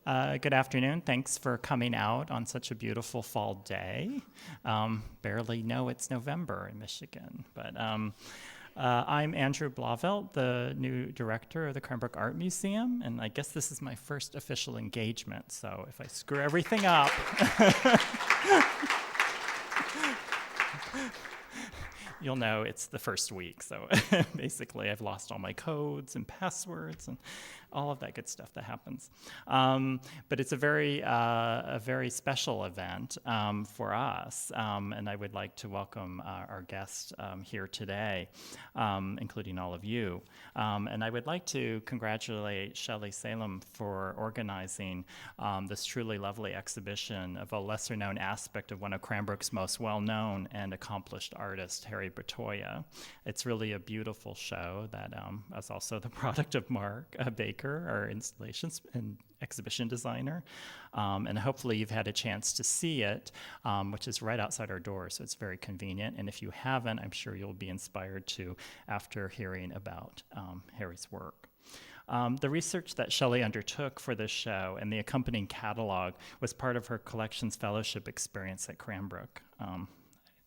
Good afternoon. Thanks for coming out on such a beautiful fall day. Barely know it's November in Michigan, but I'm Andrew Blauvelt, the new director of the Cranbrook Art Museum, and I guess this is my first official engagement, so if I screw everything up, you'll know it's the first week. So basically, I've lost all my codes and passwords and all of that good stuff that happens. But it's a very special event for us, and I would like to welcome our guests here today, including all of you. And I would like to congratulate Shelley Selim for organizing this truly lovely exhibition of a lesser-known aspect of one of Cranbrook's most well-known and accomplished artists, Harry Bertoia. It's really a beautiful show that is also the product of Mark Baker, our installations and exhibition designer. And hopefully you've had a chance to see it, which is right outside our door, so it's very convenient. And if you haven't, I'm sure you'll be inspired to after hearing about Harry's work. The research that Shelley undertook for this show and the accompanying catalog was part of her collections fellowship experience at Cranbrook.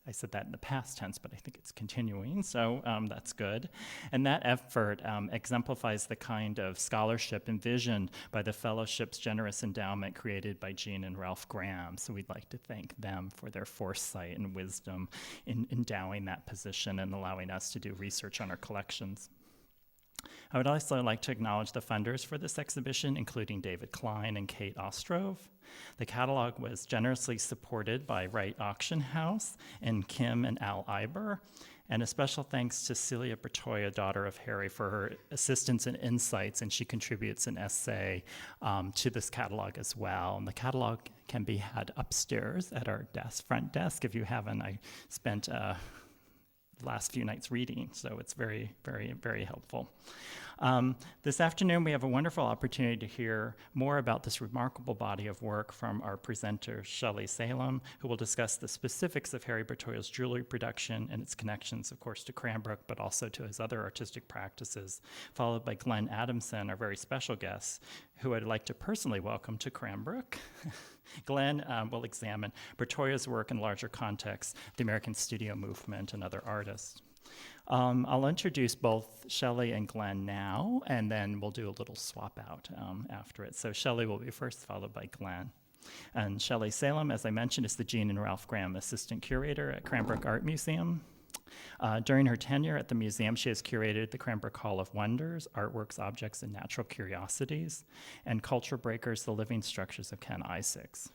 I said that in the past tense, but I think it's continuing, so that's good. And that effort exemplifies the kind of scholarship envisioned by the fellowship's generous endowment created by Jeanne and Ralph Graham. So we'd like to thank them for their foresight and wisdom in endowing that position and allowing us to do research on our collections. I would also like to acknowledge the funders for this exhibition, including David Klein and Kate Ostrove. The catalog was generously supported by Wright Auction House and Kim and Al Iber. And a special thanks to Celia Bertoia, daughter of Harry, for her assistance and insights, and she contributes an essay to this catalog as well. And the catalog can be had upstairs at our front desk. If you haven't, I spent last few nights reading, so it's very, very, very helpful. This afternoon, we have a wonderful opportunity to hear more about this remarkable body of work from our presenter, Shelley Selim, who will discuss the specifics of Harry Bertoia's jewelry production and its connections, of course, to Cranbrook, but also to his other artistic practices, followed by Glenn Adamson, our very special guest, who I'd like to personally welcome to Cranbrook. Glenn will examine Bertoia's work in larger contexts, the American studio movement, and other artists. I'll introduce both Shelley and Glenn now, and then we'll do a little swap out after it. So Shelley will be first, followed by Glenn. And Shelley Selim, as I mentioned, is the Jeanne and Ralph Graham Assistant Curator at Cranbrook Art Museum. During her tenure at the museum, she has curated the Cranbrook Hall of Wonders, Artworks, Objects, and Natural Curiosities, and Culture Breakers, The Living Structures of Ken Isaacs.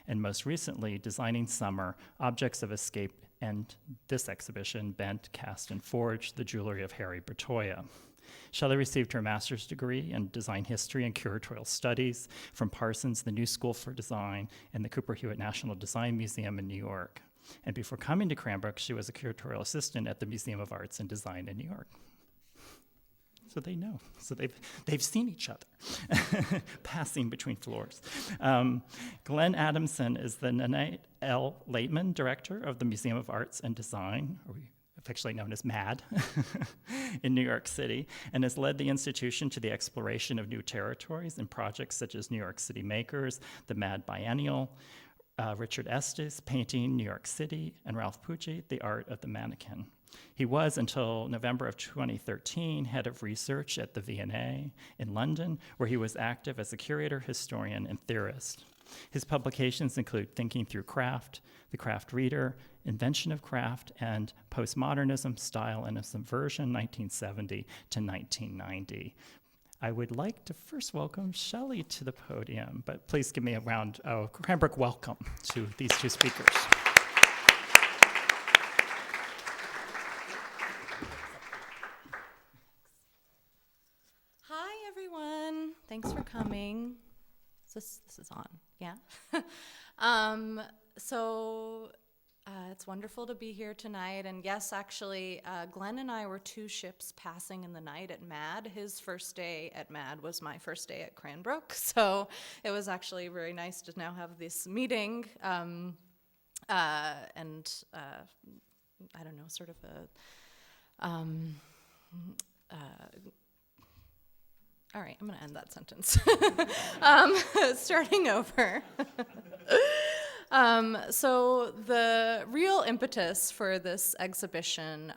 And most recently, Designing Summer, Objects of Escape, and this exhibition, Bent, Cast, and Forged, the Jewelry of Harry Bertoia. Shelley received her master's degree in design history and curatorial studies from Parsons, the New School for Design, and the Cooper Hewitt National Design Museum in New York. And before coming to Cranbrook, she was a curatorial assistant at the Museum of Arts and Design in New York. So they know. So they've seen each other passing between floors. Glenn Adamson is the Nanette L. Laitman Director of the Museum of Arts and Design, or affectionately known as MAD, in New York City, and has led the institution to the exploration of new territories in projects such as New York City Makers, the MAD Biennial, Richard Estes, Painting New York City, and Ralph Pucci, The Art of the Mannequin. He was, until November of 2013, head of research at the V&A in London, where he was active as a curator, historian, and theorist. His publications include Thinking Through Craft, The Craft Reader, Invention of Craft, and Postmodernism, Style, and Subversion, 1970 to 1990. I would like to first welcome Shelley to the podium, but please give me a round of Cranbrook welcome to these two speakers. Hi, everyone. Thanks for coming. This is on, yeah? It's wonderful to be here tonight. And yes, actually, Glenn and I were two ships passing in the night at MAD. His first day at MAD was my first day at Cranbrook. So it was actually very nice to now have this meeting. And I don't know, sort of a All right, I'm going to end that sentence. Starting over. So the real impetus for this exhibition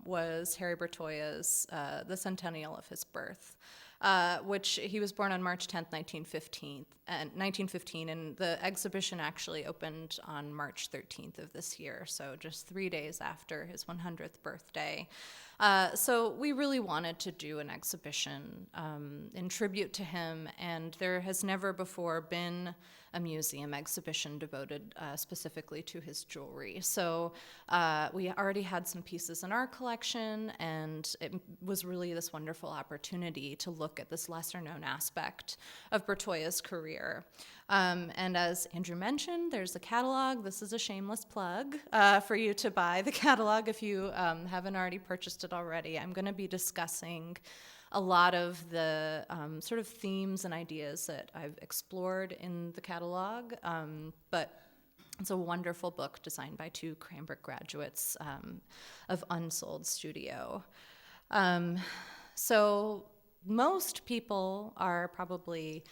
was Harry Bertoia's the centennial of his birth, which he was born on March 10th, 1915, and the exhibition actually opened on March 13th of this year, so just 3 days after his 100th birthday. So we really wanted to do an exhibition in tribute to him, and there has never before been a museum exhibition devoted specifically to his jewelry. So we already had some pieces in our collection, and it was really this wonderful opportunity to look at this lesser-known aspect of Bertoia's career. And as Andrew mentioned, there's a catalog. This is a shameless plug for you to buy the catalog if you haven't already purchased it already. I'm going to be discussing a lot of the sort of themes and ideas that I've explored in the catalog, but it's a wonderful book designed by two Cranbrook graduates of Unsold Studio. So most people are probably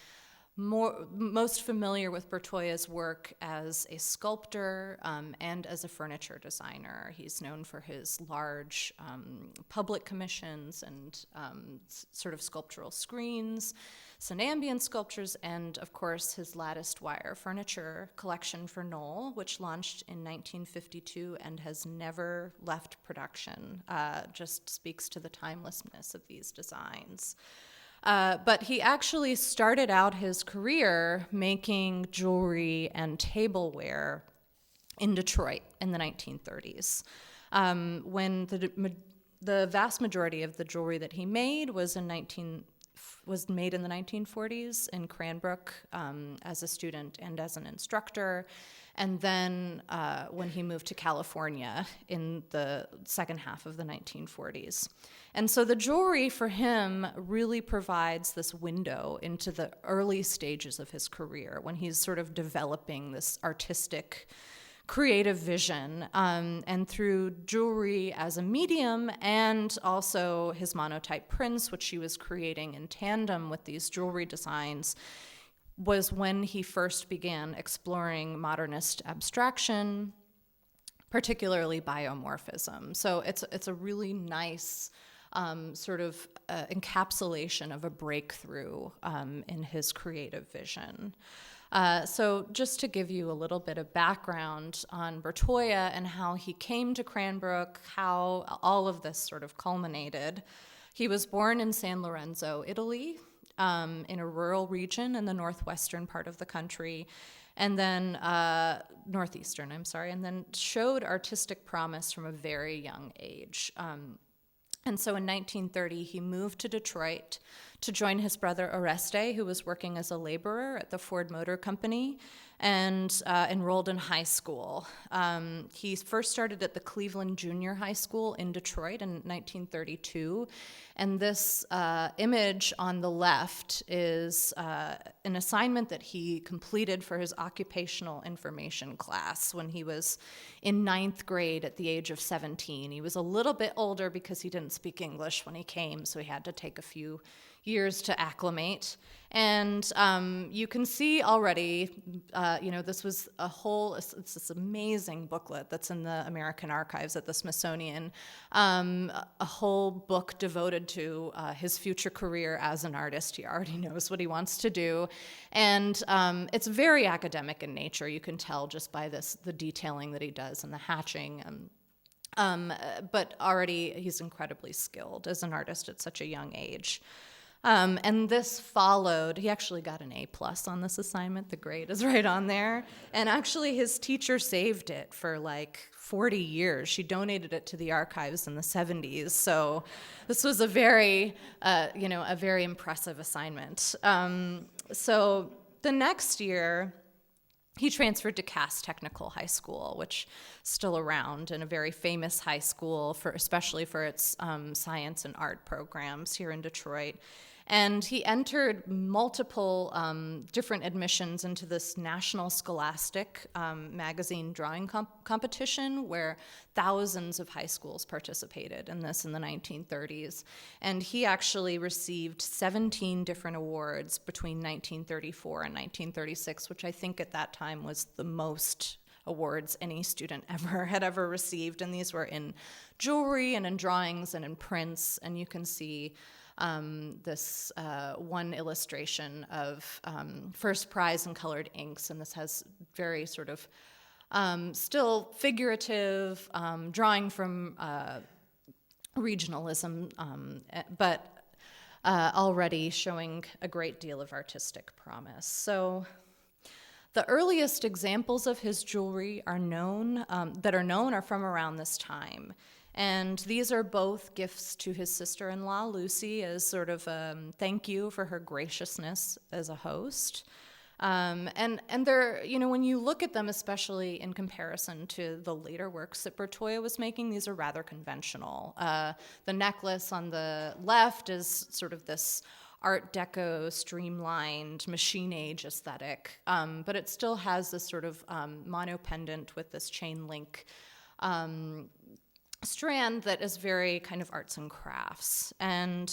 most familiar with Bertoia's work as a sculptor and as a furniture designer. He's known for his large public commissions and sort of sculptural screens, some ambient sculptures, and of course his latticed wire furniture collection for Knoll, which launched in 1952 and has never left production. Just speaks to the timelessness of these designs. But he actually started out his career making jewelry and tableware in Detroit in the 1930s, when the vast majority of the jewelry that he made was made in the 1940s in Cranbrook as a student and as an instructor. And then when he moved to California in the second half of the 1940s. And so the jewelry for him really provides this window into the early stages of his career when he's sort of developing this artistic, creative vision. And through jewelry as a medium and also his monotype prints, which he was creating in tandem with these jewelry designs, was when he first began exploring modernist abstraction, particularly biomorphism. So it's a really nice sort of encapsulation of a breakthrough in his creative vision. So just to give you a little bit of background on Bertoia and how he came to Cranbrook, how all of this sort of culminated. He was born in San Lorenzo, Italy, in a rural region in the northwestern part of the country, and then northeastern, and then showed artistic promise from a very young age. And so in 1930, he moved to Detroit to join his brother Oreste, who was working as a laborer at the Ford Motor Company, and enrolled in high school. He first started at the Cleveland Junior High School in Detroit in 1932, and this image on the left is an assignment that he completed for his occupational information class when he was in 9th grade at the age of 17. He was a little bit older because he didn't speak English when he came, so he had to take a few years to acclimate. And you can see already, this was it's this amazing booklet that's in the American Archives at the Smithsonian, a whole book devoted to his future career as an artist. He already knows what he wants to do. And it's very academic in nature. You can tell just by the detailing that he does and the hatching. But already he's incredibly skilled as an artist at such a young age. And this followed, he actually got an A+ on this assignment. The grade is right on there. And actually his teacher saved it for like 40 years. She donated it to the archives in the 70s. So this was a very impressive assignment. So the next year, he transferred to Cass Technical High School, which is still around and a very famous high school especially for its science and art programs here in Detroit. And he entered multiple different admissions into this National Scholastic magazine drawing competition, where thousands of high schools participated in this in the 1930s. And he actually received 17 different awards between 1934 and 1936, which I think at that time was the most awards any student had ever received. And these were in jewelry and in drawings and in prints. And you can see this one illustration of first prize in colored inks, and this has very sort of still figurative drawing from regionalism, but already showing a great deal of artistic promise. So the earliest examples of his jewelry are known are from around this time. And these are both gifts to his sister-in-law, Lucy, as sort of a thank you for her graciousness as a host. And they're, when you look at them, especially in comparison to the later works that Bertoia was making, these are rather conventional. The necklace on the left is sort of this Art Deco, streamlined, machine age aesthetic, but it still has this sort of monopendant with this chain link strand that is very kind of arts and crafts. And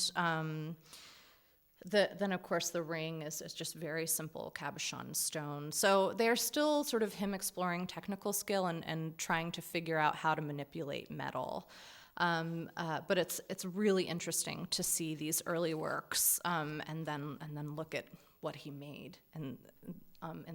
then, of course, the ring is just very simple cabochon stone. So they're still sort of him exploring technical skill and trying to figure out how to manipulate metal. But it's really interesting to see these early works and then look at what he made in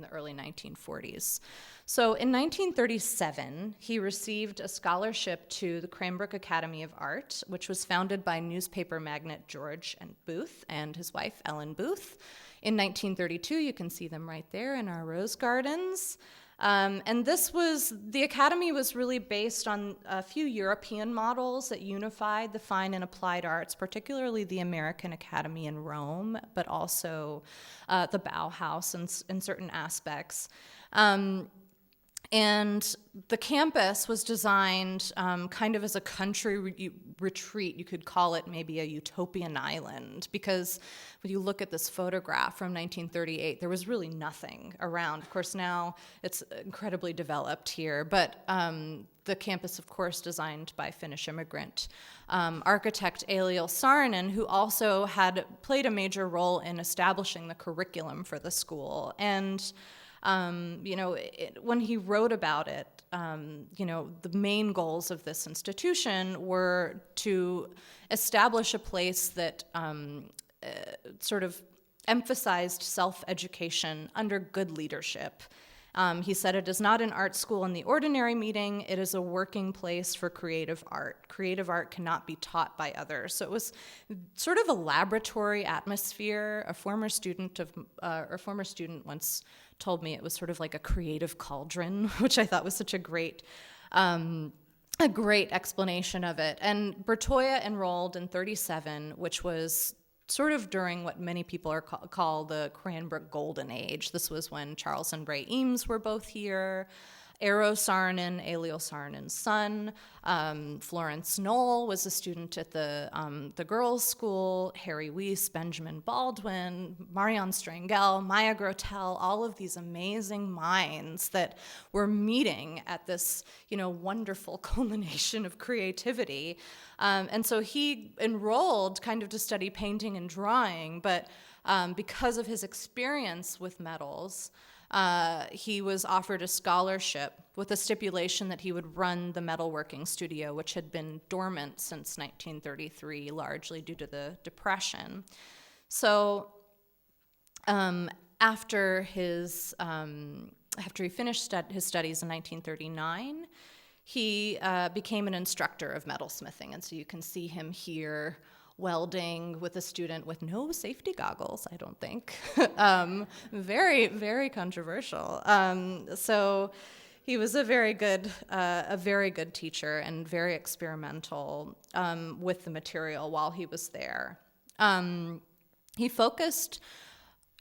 the early 1940s. So in 1937, he received a scholarship to the Cranbrook Academy of Art, which was founded by newspaper magnate George and Booth and his wife Ellen Booth. In 1932, you can see them right there in our rose gardens. And the academy was really based on a few European models that unified the fine and applied arts, particularly the American Academy in Rome, but also the Bauhaus in certain aspects. And the campus was designed kind of as a country retreat. You could call it maybe a utopian island, because when you look at this photograph from 1938, there was really nothing around. Of course, now it's incredibly developed here, but the campus, of course, designed by Finnish immigrant architect Laitman Saarinen, who also had played a major role in establishing the curriculum for the school. And when he wrote about it, the main goals of this institution were to establish a place that sort of emphasized self-education under good leadership. He said, "It is not an art school in the ordinary meaning, it is a working place for creative art. Creative art cannot be taught by others." So it was sort of a laboratory atmosphere. A former student once told me it was sort of like a creative cauldron, which I thought was such a great explanation of it. And Bertoia enrolled in 1937, which was sort of during what many people call the Cranbrook Golden Age. This was when Charles and Ray Eames were both here. Eero Saarinen, Laitman Saarinen's son. Florence Knoll was a student at the girls' school. Harry Weiss, Benjamin Baldwin, Marianne Strangel, Maya Grotel, all of these amazing minds that were meeting at this, wonderful culmination of creativity. And so he enrolled kind of to study painting and drawing, but because of his experience with metals, he was offered a scholarship with a stipulation that he would run the metalworking studio, which had been dormant since 1933, largely due to the Depression. So after he finished his studies in 1939, he became an instructor of metalsmithing. And so you can see him here welding with a student with no safety goggles, I don't think. Very, very controversial. So he was a very good teacher and very experimental with the material while he was there. He focused,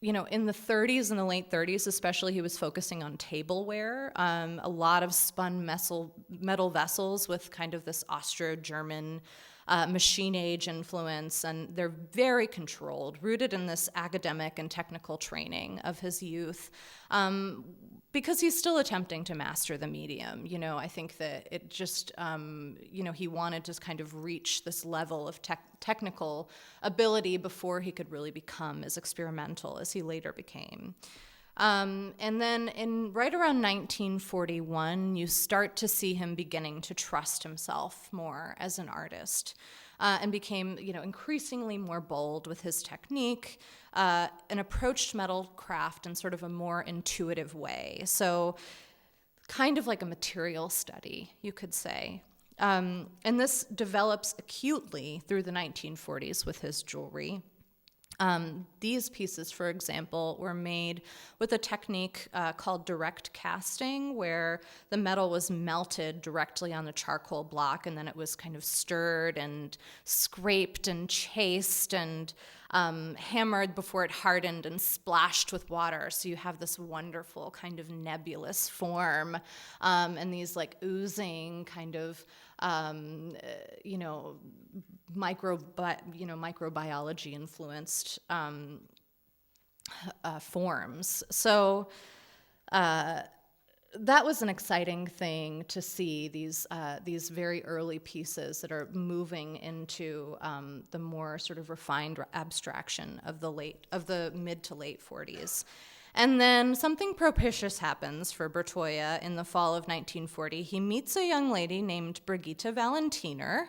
in the 30s and the late 30s especially, he was focusing on tableware, a lot of spun metal vessels with kind of this Austro-German machine age influence, and they're very controlled, rooted in this academic and technical training of his youth, because he's still attempting to master the medium. I think that it just, he wanted to kind of reach this level of technical ability before he could really become as experimental as he later became. And then right around 1941, you start to see him beginning to trust himself more as an artist, and became, increasingly more bold with his technique, and approached metal craft in sort of a more intuitive way. So kind of like a material study, you could say. And this develops acutely through the 1940s with his jewelry. These pieces, for example, were made with a technique called direct casting, where the metal was melted directly on the charcoal block, and then it was kind of stirred and scraped and chased and hammered before it hardened and splashed with water. So you have this wonderful kind of nebulous form, and these like oozing kind of microbiology influenced forms. So that was an exciting thing to see, these very early pieces that are moving into the more sort of refined abstraction of the mid to late 40s. And then something propitious happens for Bertoia in the fall of 1940. He meets a young lady named Brigitte Valentiner.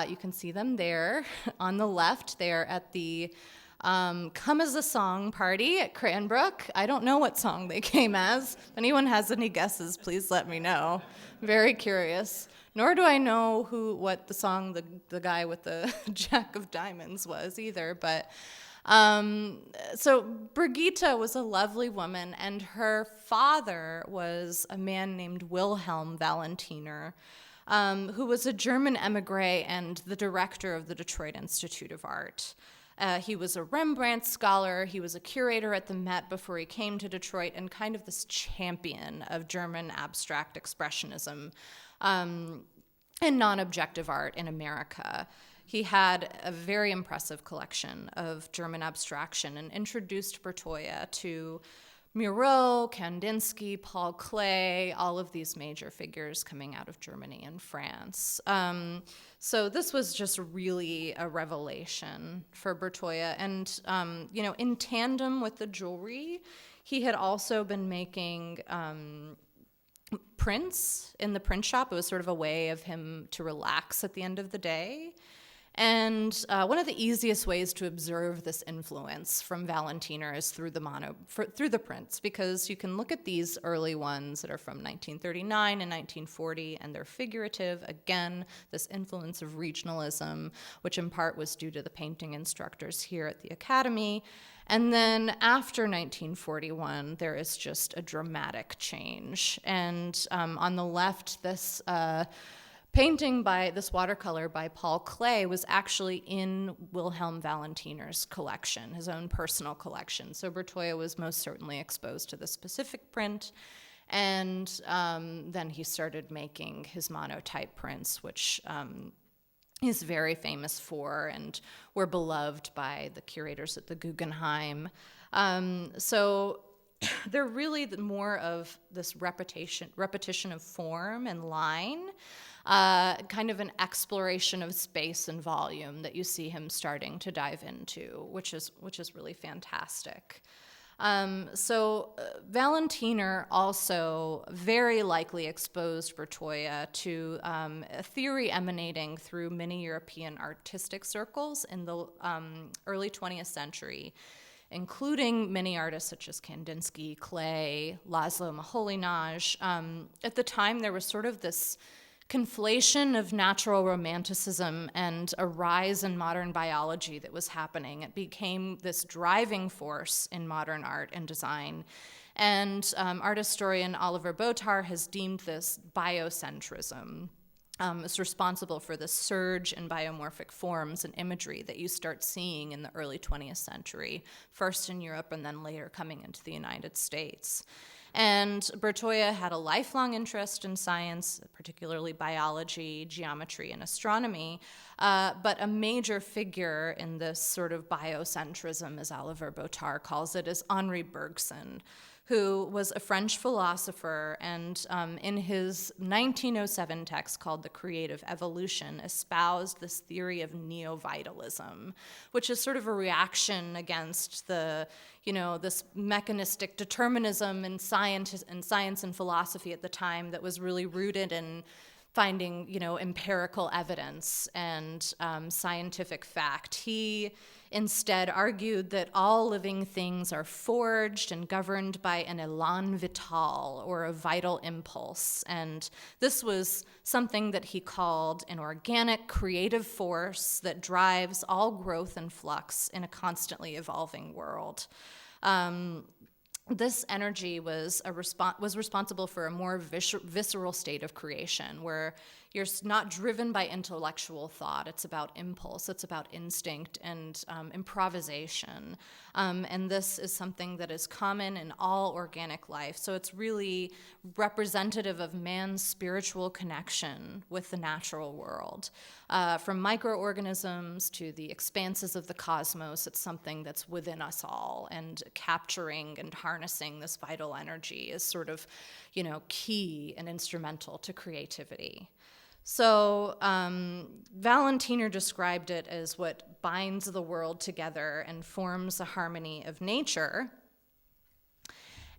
You can see them there on the left. They're at the Come As a Song party at Cranbrook. I don't know what song they came as. If anyone has any guesses, please let me know. Very curious. Nor do I know what the song the guy with the Jack of Diamonds was either, but so Brigitte was a lovely woman, and her father was a man named Wilhelm Valentiner, who was a German emigre and the director of the Detroit Institute of Art. He was a Rembrandt scholar. He was a curator at the Met before he came to Detroit, and kind of this champion of German abstract expressionism and non-objective art in America. He had a very impressive collection of German abstraction and introduced Bertoia to Miro, Kandinsky, Paul Klee, all of these major figures coming out of Germany and France. So this was just really a revelation for Bertoia. And, in tandem with the jewelry, he had also been making prints in the print shop. It was sort of a way of him to relax at the end of the day. And one of the easiest ways to observe this influence from Valentiner is through the prints, because you can look at these early ones that are from 1939 and 1940, and they're figurative. Again, this influence of regionalism, which in part was due to the painting instructors here at the Academy. And then after 1941, there is just a dramatic change. And on the left, this painting by this watercolor by Paul Klee was actually in Wilhelm Valentiner's collection, his own personal collection. So Bertoia was most certainly exposed to the specific print. And then he started making his monotype prints, which he's very famous for and were beloved by the curators at the Guggenheim. So they're really more of this repetition of form and line, kind of an exploration of space and volume that you see him starting to dive into, which is really fantastic. Valentiner also very likely exposed Bertoia to a theory emanating through many European artistic circles in the early 20th century, including many artists such as Kandinsky, Klee, Laszlo Moholy-Nagy. At the time, there was sort of this conflation of natural romanticism and a rise in modern biology that was happening. It became this driving force in modern art and design. And art historian Oliver Botar has deemed this biocentrism. Is responsible for the surge in biomorphic forms and imagery that you start seeing in the early 20th century, first in Europe and then later coming into the United States. And Bertoia had a lifelong interest in science, particularly biology, geometry, and astronomy, but a major figure in this sort of biocentrism, as Oliver Botard calls it, is Henri Bergson, who was a French philosopher, and in his 1907 text called The Creative Evolution, espoused this theory of neo-vitalism, which is sort of a reaction against the, this mechanistic determinism in science and philosophy at the time that was really rooted in finding, empirical evidence and scientific fact. He instead argued that all living things are forged and governed by an élan vital, or a vital impulse. And this was something that he called an organic creative force that drives all growth and flux in a constantly evolving world. This energy was responsible for a more visceral state of creation, where you're not driven by intellectual thought. It's about impulse. It's about instinct and improvisation. And this is something that is common in all organic life. So it's really representative of man's spiritual connection with the natural world. From microorganisms to the expanses of the cosmos, it's something that's within us all. And capturing and harnessing this vital energy is sort of, key and instrumental to creativity. So Valentiner described it as what binds the world together and forms a harmony of nature.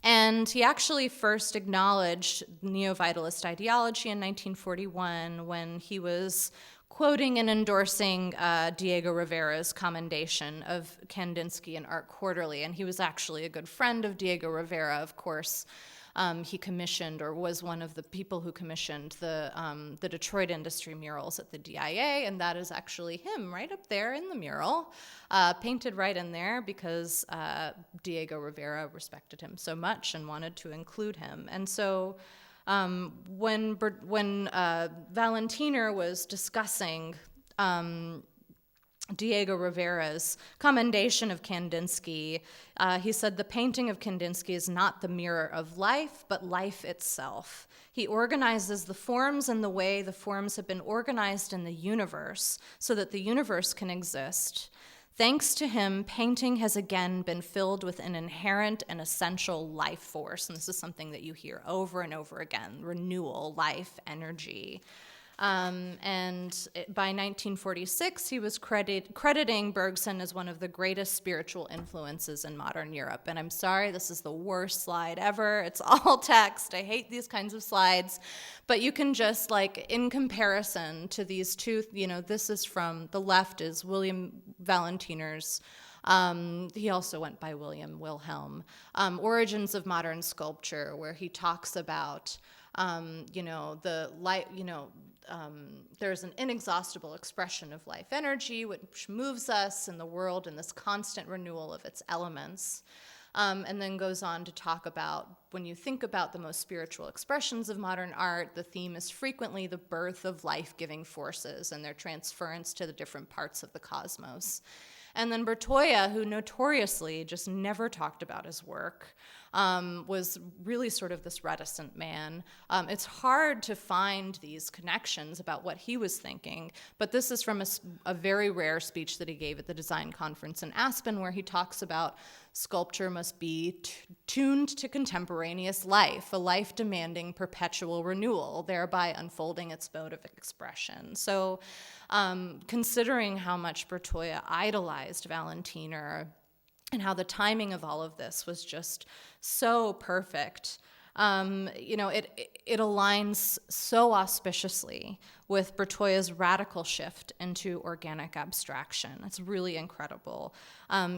And he actually first acknowledged neo-vitalist ideology in 1941 when he was quoting and endorsing Diego Rivera's commendation of Kandinsky in Art Quarterly. And he was actually a good friend of Diego Rivera, of course. He commissioned, or was one of the people who commissioned, the Detroit Industry murals at the DIA, and that is actually him right up there in the mural, painted right in there because Diego Rivera respected him so much and wanted to include him. And so when Valentiner was discussing Diego Rivera's commendation of Kandinsky, he said, "The painting of Kandinsky is not the mirror of life, but life itself. He organizes the forms in the way the forms have been organized in the universe so that the universe can exist. Thanks to him, painting has again been filled with an inherent and essential life force." And this is something that you hear over and over again: renewal, life, energy. By 1946, he was crediting Bergson as one of the greatest spiritual influences in modern Europe. And I'm sorry, this is the worst slide ever. It's all text. I hate these kinds of slides. But you can just, in comparison to these two, this is from the left is William Valentiner's. He also went by William Wilhelm. Origins of Modern Sculpture, where he talks about there's an inexhaustible expression of life energy which moves us in the world in this constant renewal of its elements. And then goes on to talk about, when you think about the most spiritual expressions of modern art, the theme is frequently the birth of life-giving forces and their transference to the different parts of the cosmos. And then Bertoia, who notoriously just never talked about his work, was really sort of this reticent man. It's hard to find these connections about what he was thinking, but this is from a very rare speech that he gave at the design conference in Aspen, where he talks about sculpture must be tuned to contemporaneous life, a life demanding perpetual renewal, thereby unfolding its mode of expression. So considering how much Bertoia idolized Valentiner and how the timing of all of this was just so perfect, it aligns so auspiciously with Bertoia's radical shift into organic abstraction. It's really incredible.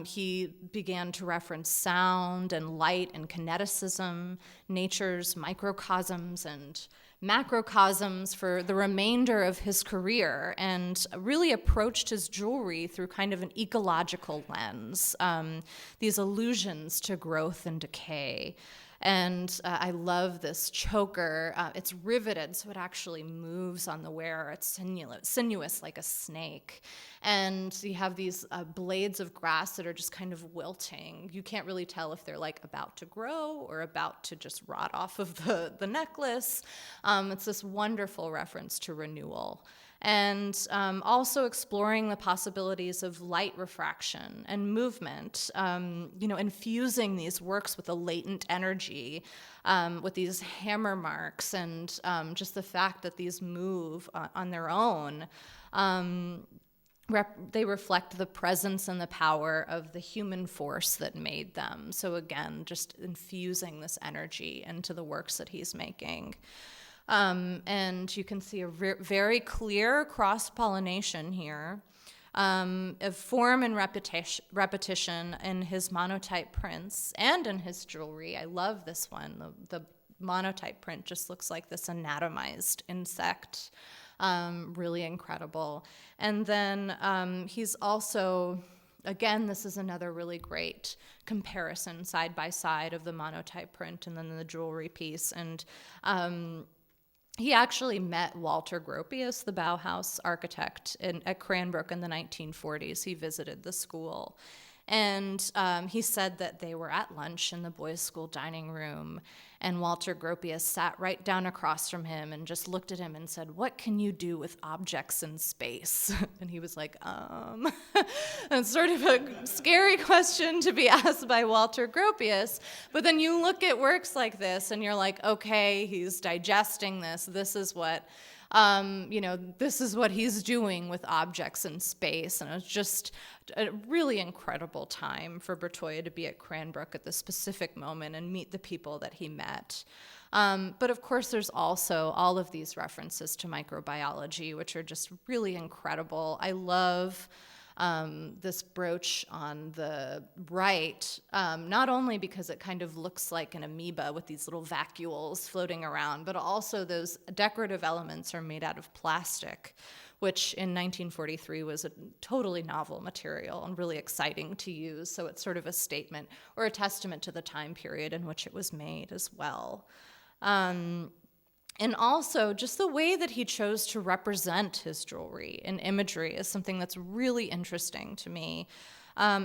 He began to reference sound and light and kineticism, nature's microcosms and macrocosms for the remainder of his career, and really approached his jewelry through kind of an ecological lens, these allusions to growth and decay. And I love this choker. It's riveted, so it actually moves on the wearer. everywhere. It's sinuous like a snake. And you have these blades of grass that are just kind of wilting. You can't really tell if they're like about to grow or about to just rot off of the necklace. It's this wonderful reference to renewal. And also exploring the possibilities of light refraction and movement, infusing these works with a latent energy, with these hammer marks, and just the fact that these move on their own. They reflect the presence and the power of the human force that made them. So again, just infusing this energy into the works that he's making. And you can see a very clear cross-pollination here of form and repetition in his monotype prints and in his jewelry. I love this one. The monotype print just looks like this anatomized insect. Really incredible. And then he's also, again, this is another really great comparison side by side of the monotype print and then the jewelry piece. And he actually met Walter Gropius, the Bauhaus architect, at Cranbrook in the 1940s. He visited the school. And he said that they were at lunch in the boys' school dining room, and Walter Gropius sat right down across from him and just looked at him and said, "What can you do with objects in space?" And he was like, And it's sort of a scary question to be asked by Walter Gropius. But then you look at works like this and you're like, okay, he's digesting this. This is what he's doing with objects in space. And it was just a really incredible time for Bertoia to be at Cranbrook at this specific moment and meet the people that he met. But of course, there's also all of these references to microbiology, which are just really incredible. I love this brooch on the right, not only because it kind of looks like an amoeba with these little vacuoles floating around, but also those decorative elements are made out of plastic, which in 1943 was a totally novel material and really exciting to use. So it's sort of a statement or a testament to the time period in which it was made as well. And also, just the way that he chose to represent his jewelry in imagery is something that's really interesting to me.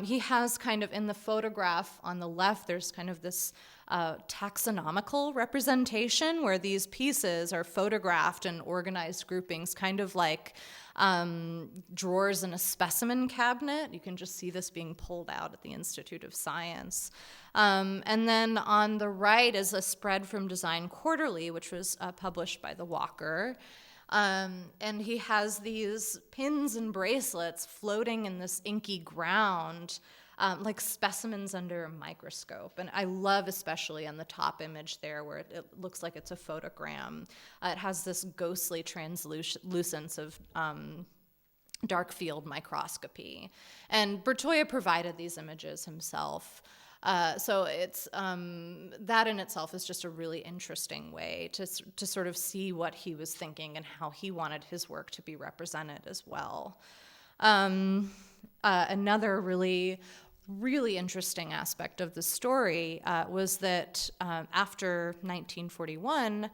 He has kind of, in the photograph on the left, there's kind of this taxonomical representation where these pieces are photographed in organized groupings, kind of like drawers in a specimen cabinet. You can just see this being pulled out at the Institute of Science. And then on the right is a spread from Design Quarterly, which was published by the Walker. And he has these pins and bracelets floating in this inky ground, like specimens under a microscope. And I love especially on the top image there where it looks like it's a photogram. It has this ghostly translucence of dark field microscopy. And Bertoia provided these images himself. So it's that in itself is just a really interesting way to sort of see what he was thinking and how he wanted his work to be represented as well. Another really interesting aspect of the story was that after 1941,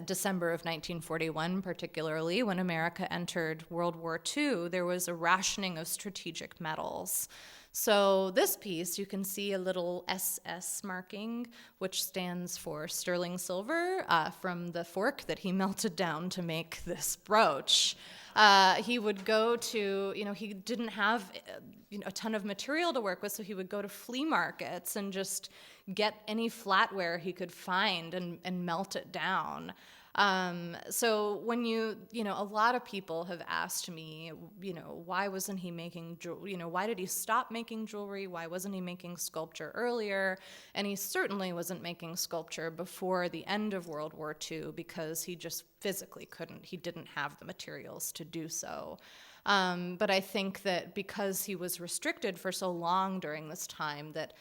December of 1941 particularly, when America entered World War II, there was a rationing of strategic metals. So this piece, you can see a little SS marking, which stands for sterling silver, from the fork that he melted down to make this brooch. He would go to, he didn't have a ton of material to work with, so he would go to flea markets and just get any flatware he could find and melt it down. So when a lot of people have asked me, why wasn't he making jewelry? Why did he stop making jewelry? Why wasn't he making sculpture earlier? And he certainly wasn't making sculpture before the end of World War II because he just physically couldn't. He didn't have the materials to do so. But I think that because he was restricted for so long during this time that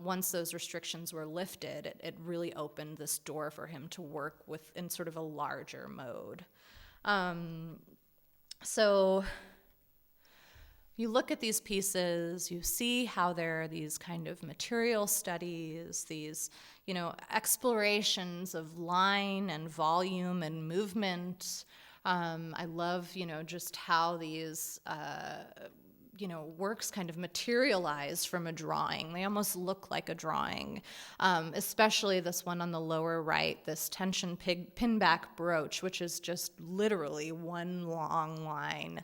once those restrictions were lifted, it really opened this door for him to work in sort of a larger mode. So you look at these pieces, you see how there are these kind of material studies, these, explorations of line and volume and movement. I love, just how these, works kind of materialize from a drawing. They almost look like a drawing, especially this one on the lower right, this tension pinback brooch, which is just literally one long line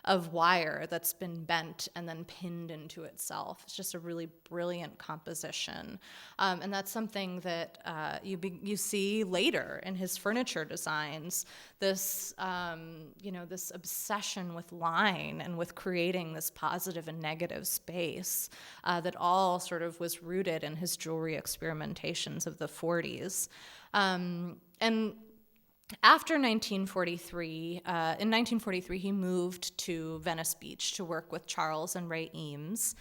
of wire that's been bent and then pinned into itself. It's just a really brilliant composition. And that's something that you see later in his furniture designs, this, this obsession with line and with creating this positive and negative space that all sort of was rooted in his jewelry experimentations of the 40s. And after 1943, in 1943, he moved to Venice Beach to work with Charles and Ray Eames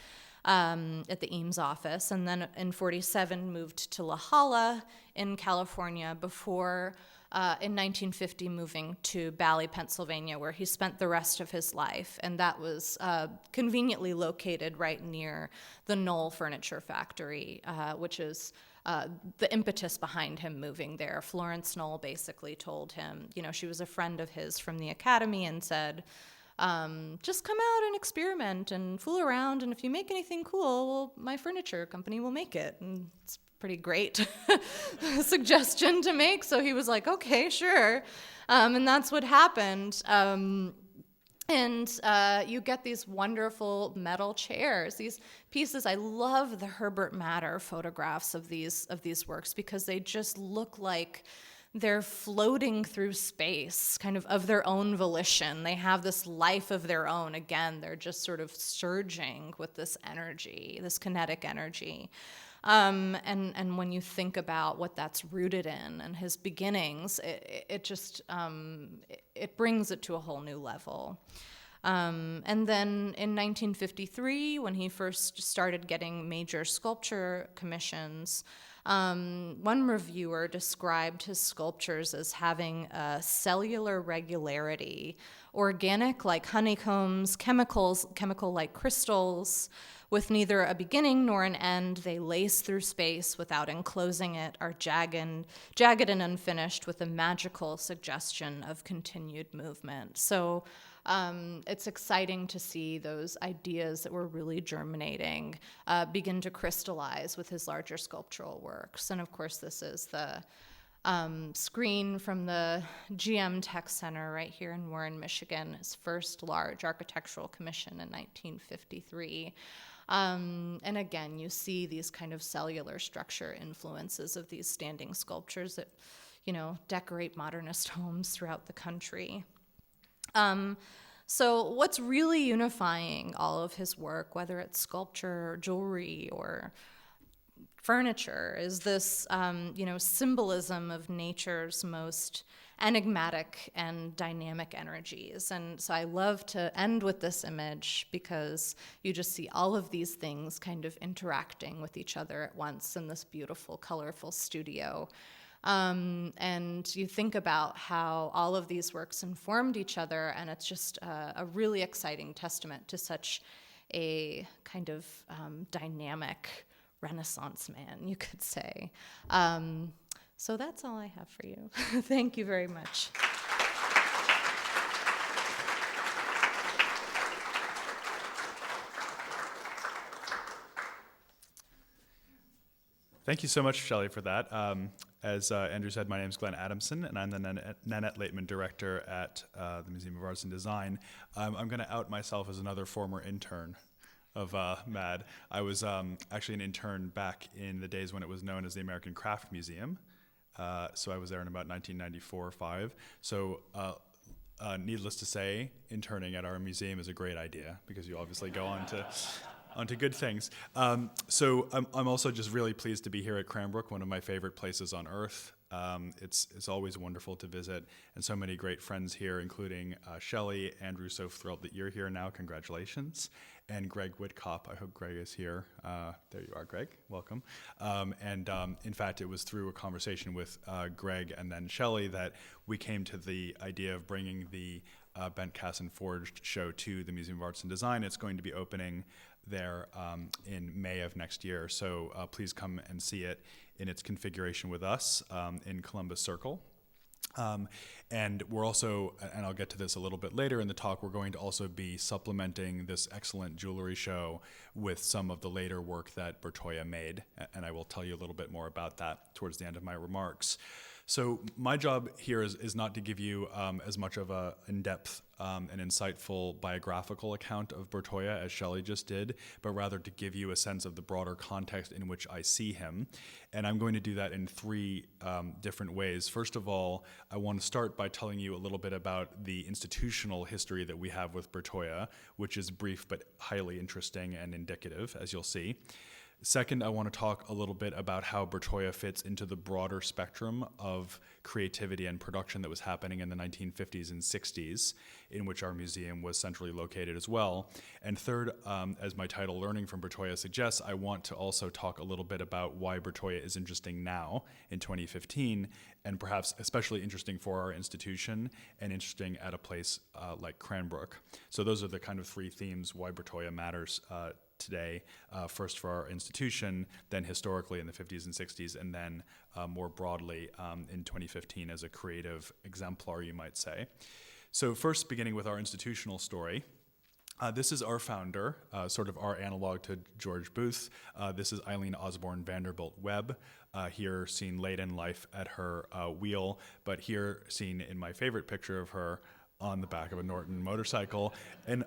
at the Eames office, and then in 1947 moved to La Jolla in California before, in 1950, moving to Bally, Pennsylvania, where he spent the rest of his life, and that was conveniently located right near the Knoll Furniture Factory, which is the impetus behind him moving there. Florence Knoll basically told him, she was a friend of his from the academy and said, just come out and experiment and fool around, and if you make anything cool, well, my furniture company will make it. And it's a pretty great suggestion to make, so he was like, okay, sure. And that's what happened. And you get these wonderful metal chairs, these pieces. I love the Herbert Matter photographs of these works because they just look like they're floating through space, kind of their own volition. They have this life of their own. Again, they're just sort of surging with this energy, this kinetic energy. And when you think about what that's rooted in and his beginnings, it just it brings it to a whole new level. And then in 1953, when he first started getting major sculpture commissions, one reviewer described his sculptures as having a cellular regularity, organic like honeycombs, chemical like crystals. With neither a beginning nor an end, they lace through space without enclosing it, are jagged and unfinished with a magical suggestion of continued movement. So it's exciting to see those ideas that were really germinating begin to crystallize with his larger sculptural works. And of course, this is the screen from the GM Tech Center right here in Warren, Michigan, his first large architectural commission in 1953. And again, you see these kind of cellular structure influences of these standing sculptures that, decorate modernist homes throughout the country. So what's really unifying all of his work, whether it's sculpture or jewelry or furniture, is this, symbolism of nature's most enigmatic and dynamic energies. And so I love to end with this image because you just see all of these things kind of interacting with each other at once in this beautiful, colorful studio. And you think about how all of these works informed each other, and it's just a really exciting testament to such a kind of dynamic Renaissance man, you could say. So that's all I have for you. Thank you very much. Thank you so much, Shelley, for that. As Andrew said, my name is Glenn Adamson, and I'm the Nanette Laitman Director at the Museum of Arts and Design. I'm going to out myself as another former intern of MAD. I was actually an intern back in the days when it was known as the American Craft Museum. So I was there in about 1994-5. So needless to say, interning at our museum is a great idea because you obviously go on to onto good things. So I'm also just really pleased to be here at Cranbrook, one of my favorite places on earth. It's always wonderful to visit, and so many great friends here, including Shelley. Andrew, so thrilled that you're here now. Congratulations. And Greg Whitcop. I hope Greg is here. There you are, Greg. Welcome. In fact, it was through a conversation with Greg and then Shelley that we came to the idea of bringing the Bent Cast and Forged show to the Museum of Arts and Design. It's going to be opening there in May of next year. So please come and see it in its configuration with us in Columbus Circle. And we're also, and I'll get to this a little bit later in the talk, we're going to also be supplementing this excellent jewelry show with some of the later work that Bertoia made. And I will tell you a little bit more about that towards the end of my remarks. So my job here is not to give you as much of a in-depth and insightful biographical account of Bertoia as Shelley just did, but rather to give you a sense of the broader context in which I see him. And I'm going to do that in three different ways. First of all, I want to start by telling you a little bit about the institutional history that we have with Bertoia, which is brief but highly interesting and indicative, as you'll see. Second, I want to talk a little bit about how Bertoia fits into the broader spectrum of creativity and production that was happening in the 1950s and 60s, in which our museum was centrally located as well. And third, as my title, Learning from Bertoia, suggests, I want to also talk a little bit about why Bertoia is interesting now in 2015, and perhaps especially interesting for our institution and interesting at a place like Cranbrook. So those are the kind of three themes why Bertoia matters today, first for our institution, then historically in the 50s and 60s, and then more broadly in 2015 as a creative exemplar, you might say. So first, beginning with our institutional story, this is our founder, sort of our analog to George Booth. This is Eileen Osborne Vanderbilt Webb, here seen late in life at her wheel, but here seen in my favorite picture of her on the back of a Norton motorcycle. And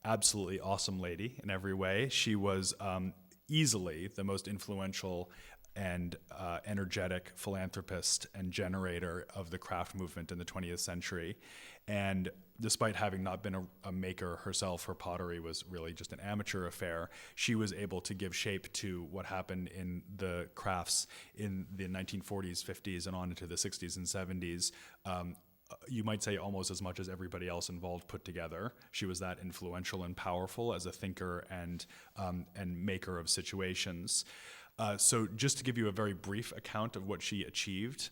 absolutely awesome lady in every way. She was easily the most influential and energetic philanthropist and generator of the craft movement in the 20th century. And despite having not been a maker herself, her pottery was really just an amateur affair. She was able to give shape to what happened in the crafts in the 1940s, 50s, and on into the 60s and 70s. You might say almost as much as everybody else involved put together. She was that influential and powerful as a thinker and maker of situations. So just to give you a very brief account of what she achieved,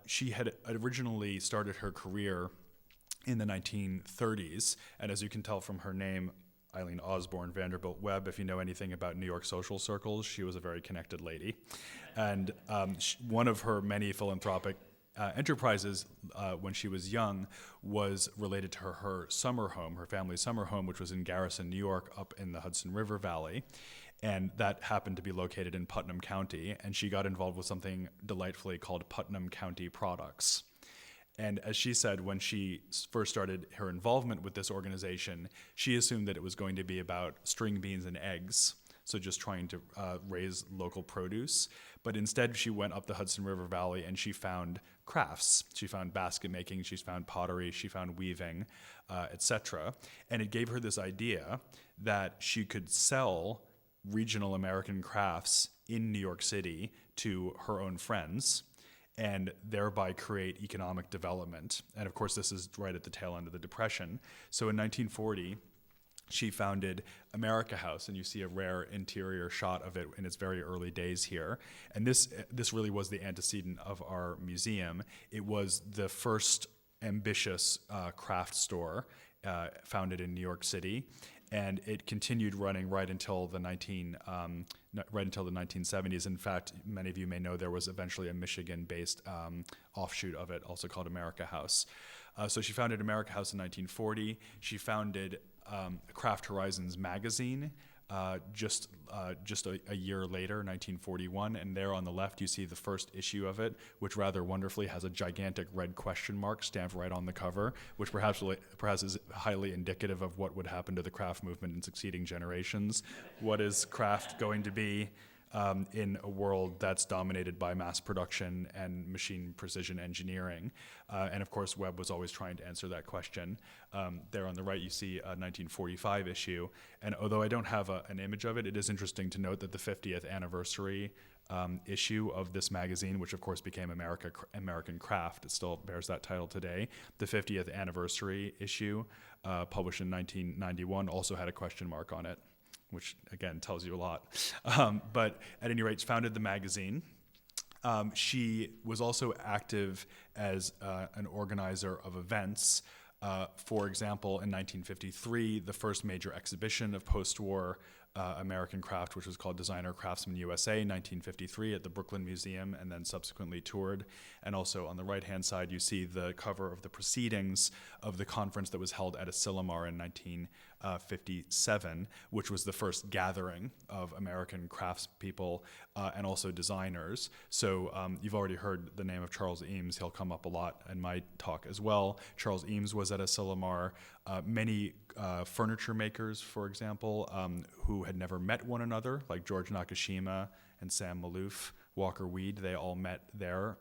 she had originally started her career in the 1930s, and as you can tell from her name, Eileen Osborne Vanderbilt Webb, if you know anything about New York social circles, she was a very connected lady. And one of her many philanthropic enterprises when she was young was related to her summer home, her family's summer home, which was in Garrison, New York, up in the Hudson River Valley. And that happened to be located in Putnam County. And she got involved with something delightfully called Putnam County Products. And as she said, when she first started her involvement with this organization, she assumed that it was going to be about string beans and eggs. So just trying to raise local produce. But instead, she went up the Hudson River Valley and she found crafts. She found basket making, she found pottery, she found weaving, etc. And it gave her this idea that she could sell regional American crafts in New York City to her own friends and thereby create economic development. And of course, this is right at the tail end of the Depression. So in 1940, she founded America House, and you see a rare interior shot of it in its very early days here. And this really was the antecedent of our museum. It was the first ambitious craft store founded in New York City, and it continued running right until the 1970s. In fact, many of you may know there was eventually a Michigan-based offshoot of it, also called America House. So she founded America House in 1940. She founded Craft Horizons magazine just a year later, 1941, and there on the left you see the first issue of it, which rather wonderfully has a gigantic red question mark stamped right on the cover, which perhaps is highly indicative of what would happen to the craft movement in succeeding generations. What is craft going to be in a world that's dominated by mass production and machine precision engineering? And of course, Webb was always trying to answer that question. There on the right, you see a 1945 issue. And although I don't have an image of it, it is interesting to note that the 50th anniversary issue of this magazine, which of course became American Craft, it still bears that title today. The 50th anniversary issue, published in 1991, also had a question mark on it, which again tells you a lot. But at any rate, founded the magazine. She was also active as an organizer of events. For example, in 1953, the first major exhibition of post-war American craft, which was called Designer Craftsman USA, 1953, at the Brooklyn Museum, and then subsequently toured. And also on the right-hand side, you see the cover of the proceedings of the conference that was held at Asilomar in 1957, which was the first gathering of American craftspeople and also designers. So you've already heard the name of Charles Eames. He'll come up a lot in my talk as well. Charles Eames was at Asilomar. Many furniture makers, for example, who had never met one another, like George Nakashima and Sam Malouf, Walker Weed, they all met there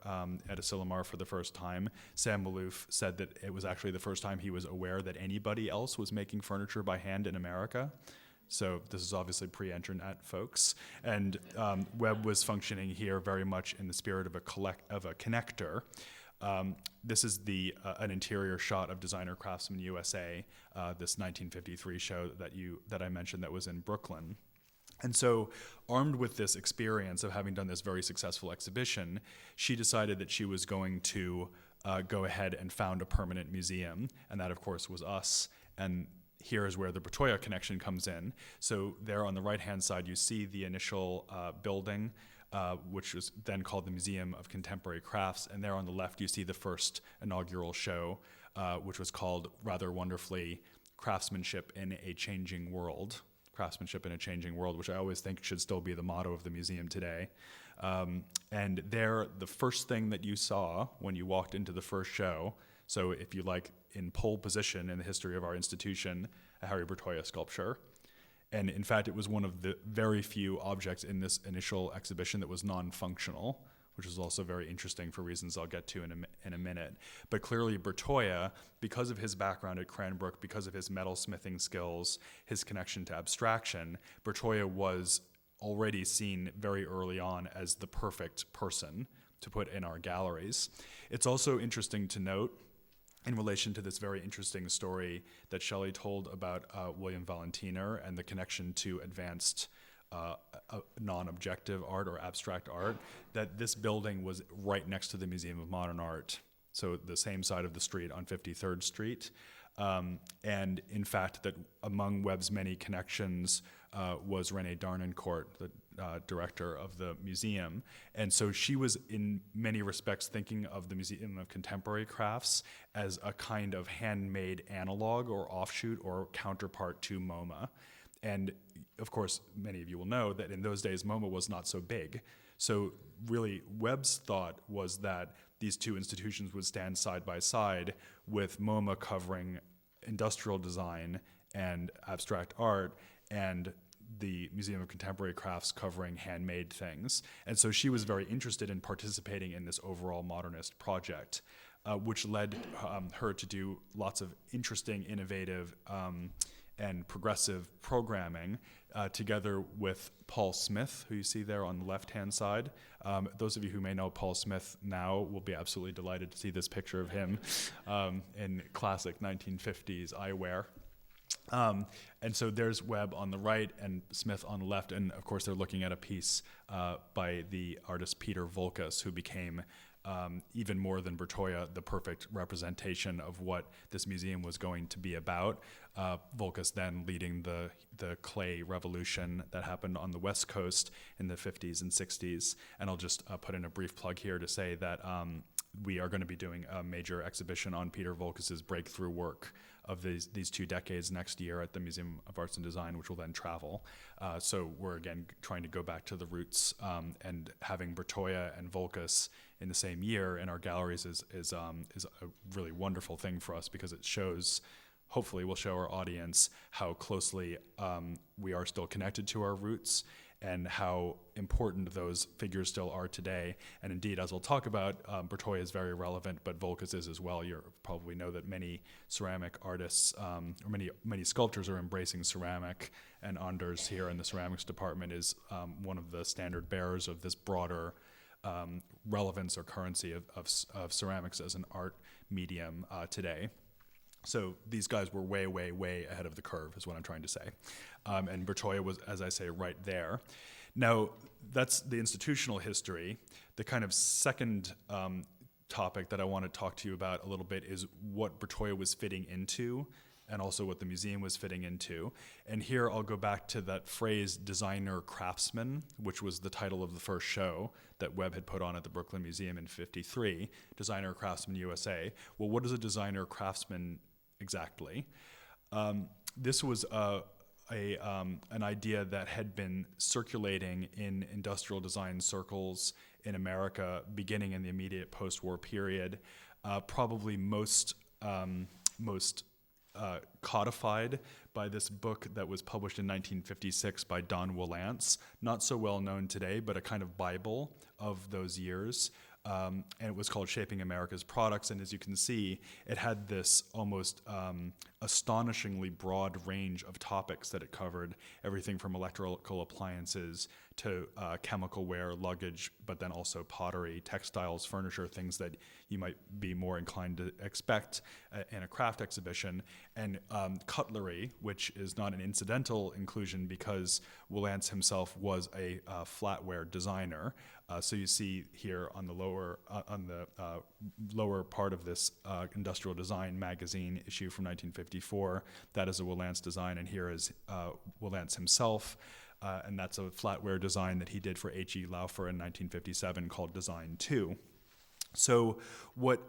at Asilomar for the first time. Sam Malouf said that it was actually the first time he was aware that anybody else was making furniture by hand in America. So this is obviously pre-internet, folks. And Webb was functioning here very much in the spirit of a connector. This is an interior shot of Designer Craftsman USA, this 1953 show that I mentioned that was in Brooklyn. And so, armed with this experience of having done this very successful exhibition, she decided that she was going to go ahead and found a permanent museum, and that, of course, was us. And here is where the Bertoia connection comes in. So there on the right-hand side, you see the initial building, which was then called the Museum of Contemporary Crafts. And there on the left, you see the first inaugural show, which was called, rather wonderfully, Craftsmanship in a Changing World. Craftsmanship in a Changing World, which I always think should still be the motto of the museum today. And there, the first thing that you saw when you walked into the first show, so if you like, in pole position in the history of our institution, a Harry Bertoia sculpture. And in fact, it was one of the very few objects in this initial exhibition that was non-functional, which is also very interesting for reasons I'll get to in a minute. But clearly Bertoia, because of his background at Cranbrook, because of his metalsmithing skills, his connection to abstraction, Bertoia was already seen very early on as the perfect person to put in our galleries. It's also interesting to note, in relation to this very interesting story that Shelley told about William Valentiner and the connection to advanced non-objective art or abstract art, that this building was right next to the Museum of Modern Art, so the same side of the street on 53rd Street. And in fact, that among Webb's many connections was Renée Darnancourt, the director of the museum. And so she was in many respects thinking of the Museum of Contemporary Crafts as a kind of handmade analog or offshoot or counterpart to MoMA. And of course, many of you will know that in those days, MoMA was not so big. So really, Webb's thought was that these two institutions would stand side by side, with MoMA covering industrial design and abstract art, and the Museum of Contemporary Crafts covering handmade things. And so she was very interested in participating in this overall modernist project, which led her to do lots of interesting, innovative, and progressive programming, together with Paul Smith, who you see there on the left-hand side. Those of you who may know Paul Smith now will be absolutely delighted to see this picture of him in classic 1950s eyewear. And so there's Webb on the right and Smith on the left, and of course they're looking at a piece by the artist Peter Volkas, who became even more than Bertoia, the perfect representation of what this museum was going to be about. Volkas then leading the clay revolution that happened on the West Coast in the 50s and 60s. And I'll just put in a brief plug here to say that we are going to be doing a major exhibition on Peter Volkas's breakthrough work of these 2 decades next year at the Museum of Arts and Design, which will then travel. So we're again trying to go back to the roots, and having Bertoia and Volkas in the same year in our galleries is a really wonderful thing for us, because it shows, hopefully will show our audience how closely we are still connected to our roots and how important those figures still are today. And indeed, as we'll talk about, Bertoia is very relevant, but Volkas is as well. You probably know that many ceramic artists, or many sculptors are embracing ceramic, and Anders here in the ceramics department is one of the standard bearers of this broader relevance or currency of ceramics as an art medium today. So these guys were way, way, way ahead of the curve, is what I'm trying to say. And Bertoia was, as I say, right there. Now, that's the institutional history. The kind of second topic that I want to talk to you about a little bit is what Bertoia was fitting into and also what the museum was fitting into. And here I'll go back to that phrase designer craftsman, which was the title of the first show that Webb had put on at the Brooklyn Museum in '53, Designer Craftsman USA. Well, what is a designer craftsman exactly? This was an idea that had been circulating in industrial design circles in America beginning in the immediate post-war period, probably most codified by this book that was published in 1956 by Don Willance, not so well known today, but a kind of Bible of those years. And it was called Shaping America's Products. And as you can see, it had this almost astonishingly broad range of topics that it covered, everything from electrical appliances to chemical ware, luggage, but then also pottery, textiles, furniture, things that you might be more inclined to expect in a craft exhibition, and cutlery, which is not an incidental inclusion because Willance himself was a flatware designer. So you see here on the lower part of this Industrial Design magazine issue from 1954, that is a Willance design, and here is Willance himself. And that's a flatware design that he did for H.E. Laufer in 1957 called Design 2. So what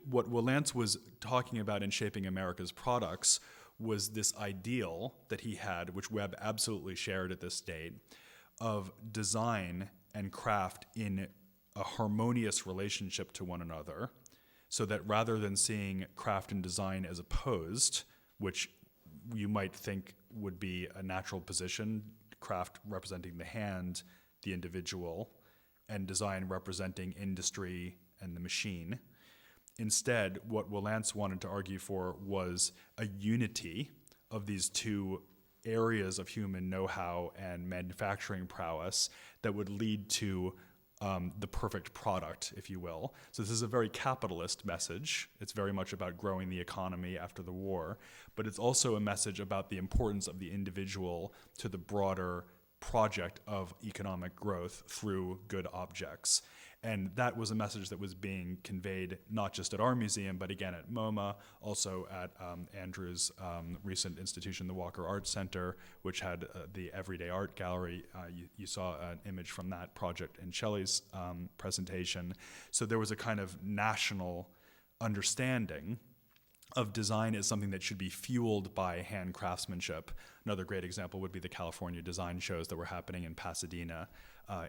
Willance was talking about in Shaping America's Products was this ideal that he had, which Webb absolutely shared at this date, of design and craft in a harmonious relationship to one another, so that rather than seeing craft and design as opposed, which you might think would be a natural position, craft representing the hand, the individual, and design representing industry and the machine. Instead, what Willance wanted to argue for was a unity of these two areas of human know-how and manufacturing prowess that would lead to the perfect product, if you will. So this is a very capitalist message. It's very much about growing the economy after the war, but it's also a message about the importance of the individual to the broader project of economic growth through good objects. And that was a message that was being conveyed not just at our museum, but again at MoMA, also at Andrew's recent institution, the Walker Art Center, which had the Everyday Art Gallery. You saw an image from that project in Shelley's presentation. So there was a kind of national understanding of design as something that should be fueled by hand craftsmanship. Another great example would be the California design shows that were happening in Pasadena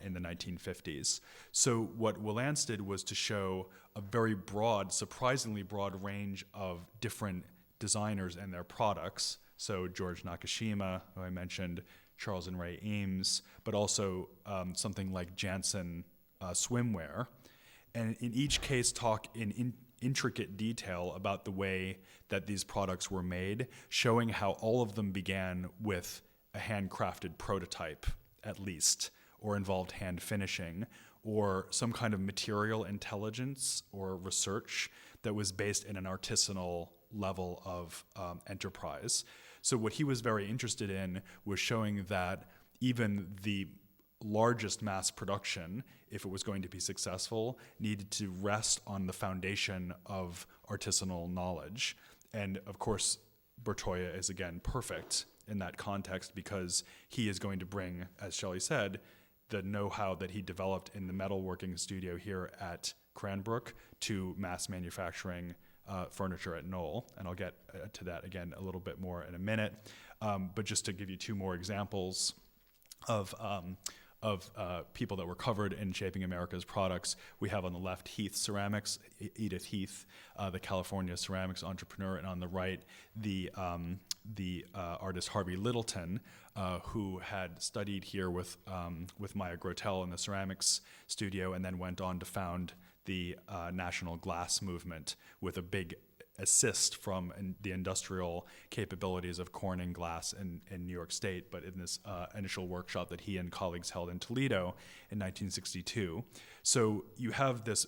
in the 1950s. So what Willance did was to show a very broad, surprisingly broad range of different designers and their products. So George Nakashima, who I mentioned, Charles and Ray Eames, but also something like Janssen swimwear. And in each case talk in intricate detail about the way that these products were made, showing how all of them began with a handcrafted prototype, at least, or involved hand finishing, or some kind of material intelligence or research that was based in an artisanal level of enterprise. So what he was very interested in was showing that even the largest mass production, if it was going to be successful, needed to rest on the foundation of artisanal knowledge. And of course, Bertoia is again perfect in that context because he is going to bring, as Shelley said, the know-how that he developed in the metalworking studio here at Cranbrook to mass manufacturing furniture at Knoll. And I'll get to that again a little bit more in a minute. But just to give you two more examples of people that were covered in Shaping America's Products, we have on the left Heath Ceramics, Edith Heath, the California ceramics entrepreneur, and on the right the artist Harvey Littleton, who had studied here with Maya Grotel in the ceramics studio, and then went on to found the National Glass Movement with a big assist from the industrial capabilities of Corning Glass in New York State, but in this initial workshop that he and colleagues held in Toledo in 1962. So you have this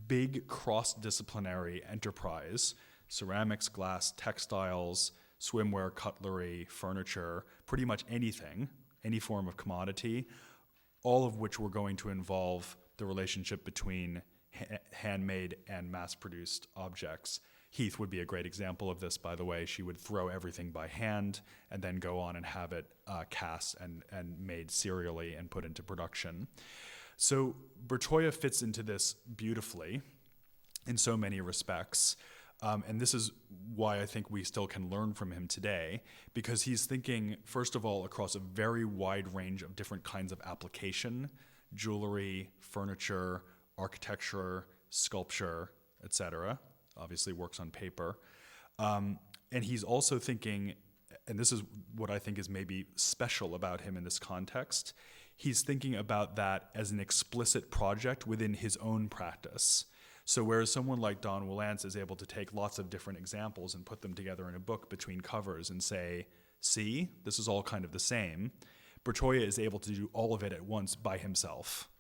big cross-disciplinary enterprise, ceramics, glass, textiles, swimwear, cutlery, furniture, pretty much anything, any form of commodity, all of which were going to involve the relationship between handmade and mass-produced objects. Heath would be a great example of this, by the way. She would throw everything by hand and then go on and have it cast and made serially and put into production. So Bertoia fits into this beautifully in so many respects. And this is why I think we still can learn from him today, because he's thinking, first of all, across a very wide range of different kinds of application: jewelry, furniture, architecture, sculpture, etc. Obviously works on paper. And he's also thinking, and this is what I think is maybe special about him in this context, he's thinking about that as an explicit project within his own practice. So whereas someone like Don Willance is able to take lots of different examples and put them together in a book between covers and say, see, this is all kind of the same, Bertoia is able to do all of it at once by himself,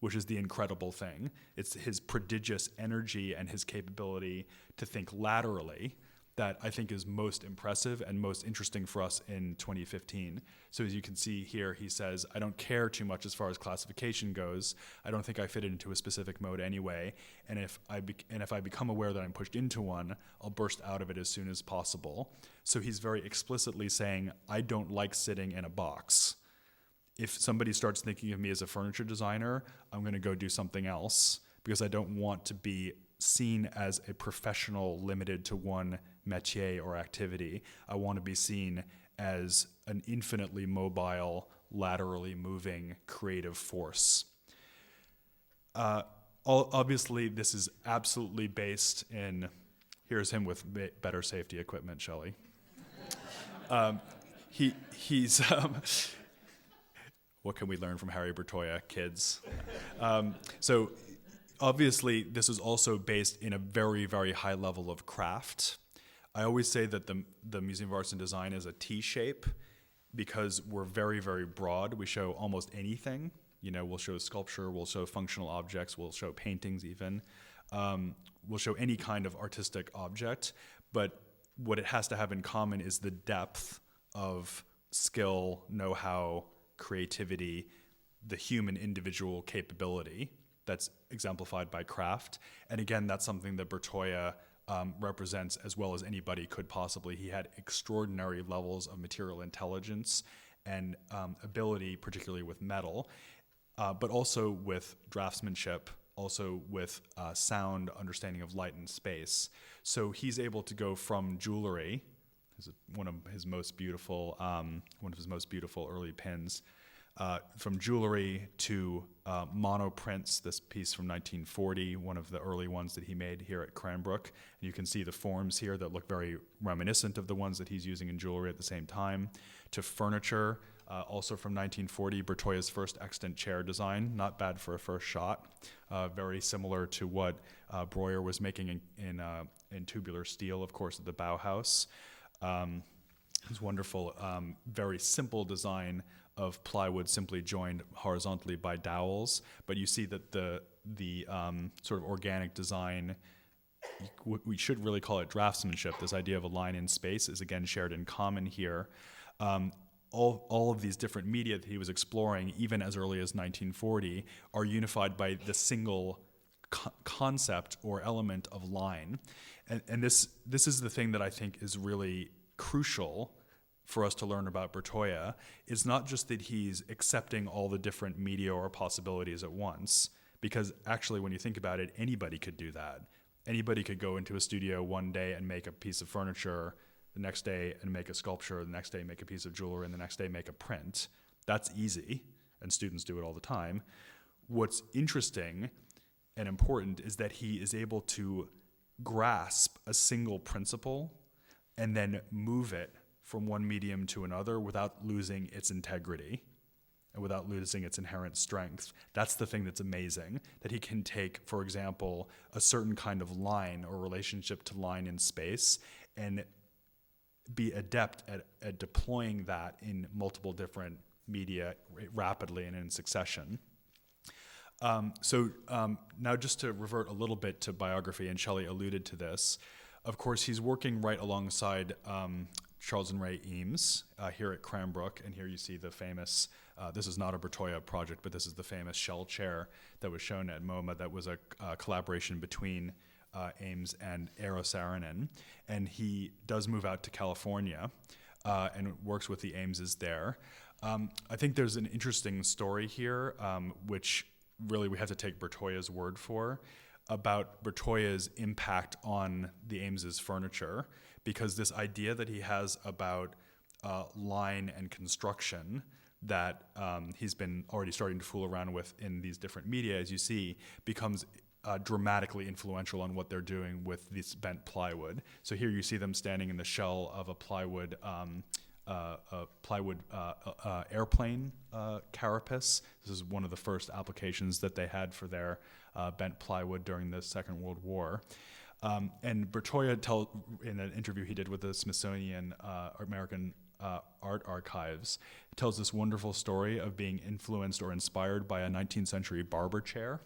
which is the incredible thing. It's his prodigious energy and his capability to think laterally that I think is most impressive and most interesting for us in 2015. So as you can see here, he says, I don't care too much as far as classification goes. I don't think I fit into a specific mode anyway. And if I become aware that I'm pushed into one, I'll burst out of it as soon as possible. So he's very explicitly saying, I don't like sitting in a box. If somebody starts thinking of me as a furniture designer, I'm going to go do something else, because I don't want to be seen as a professional limited to one métier or activity. I want to be seen as an infinitely mobile, laterally moving creative force. Obviously, this is absolutely based in, here's him with better safety equipment, Shelley. He's... What can we learn from Harry Bertoia, kids? So obviously, this is also based in a very, very high level of craft. I always say that the Museum of Arts and Design is a T-shape because we're very, very broad. We show almost anything. You know, we'll show sculpture, we'll show functional objects, we'll show paintings even. We'll show any kind of artistic object, but what it has to have in common is the depth of skill, know-how, creativity, the human individual capability that's exemplified by craft. And again, that's something that Bertoia represents as well as anybody could possibly. He had extraordinary levels of material intelligence and ability, particularly with metal, but also with draftsmanship, also with sound, understanding of light and space. So he's able to go from jewelry, one of his most beautiful early pins, from jewelry to monoprints. This piece from 1940, one of the early ones that he made here at Cranbrook. And you can see the forms here that look very reminiscent of the ones that he's using in jewelry at the same time. To furniture, also from 1940, Bertoia's first extant chair design, not bad for a first shot. Very similar to what Breuer was making in tubular steel, of course, at the Bauhaus. This wonderful, very simple design of plywood simply joined horizontally by dowels, but you see that the sort of organic design, we should really call it draftsmanship. This idea of a line in space is again shared in common here. All of these different media that he was exploring, even as early as 1940, are unified by the single concept or element of line. And this is the thing that I think is really crucial for us to learn about Bertoia. Is not just that he's accepting all the different media or possibilities at once, because actually when you think about it, anybody could do that. Anybody could go into a studio one day and make a piece of furniture, the next day and make a sculpture, the next day make a piece of jewelry, and the next day make a print. That's easy, and students do it all the time. What's interesting and important is that he is able to grasp a single principle and then move it from one medium to another without losing its integrity and without losing its inherent strength. That's the thing that's amazing, that he can take, for example, a certain kind of line or relationship to line in space and be adept at deploying that in multiple different media rapidly and in succession. So now just to revert a little bit to biography, and Shelley alluded to this, of course he's working right alongside Charles and Ray Eames here at Cranbrook, and here you see the famous This is not a Bertoia project, but this is the famous shell chair that was shown at MoMA that was a collaboration between Ames and Eero Saarinen. And he does move out to California and works with the Ameses there. I think there's an interesting story here, which really we have to take Bertoia's word for, about Bertoia's impact on the Ameses' furniture, because this idea that he has about line and construction that he's been already starting to fool around with in these different media, as you see, becomes dramatically influential on what they're doing with this bent plywood. So here you see them standing in the shell of a plywood airplane carapace. This is one of the first applications that they had for their bent plywood during the Second World War. And Bertoia in an interview he did with the Smithsonian American Art Archives, tells this wonderful story of being influenced or inspired by a 19th century barber chair.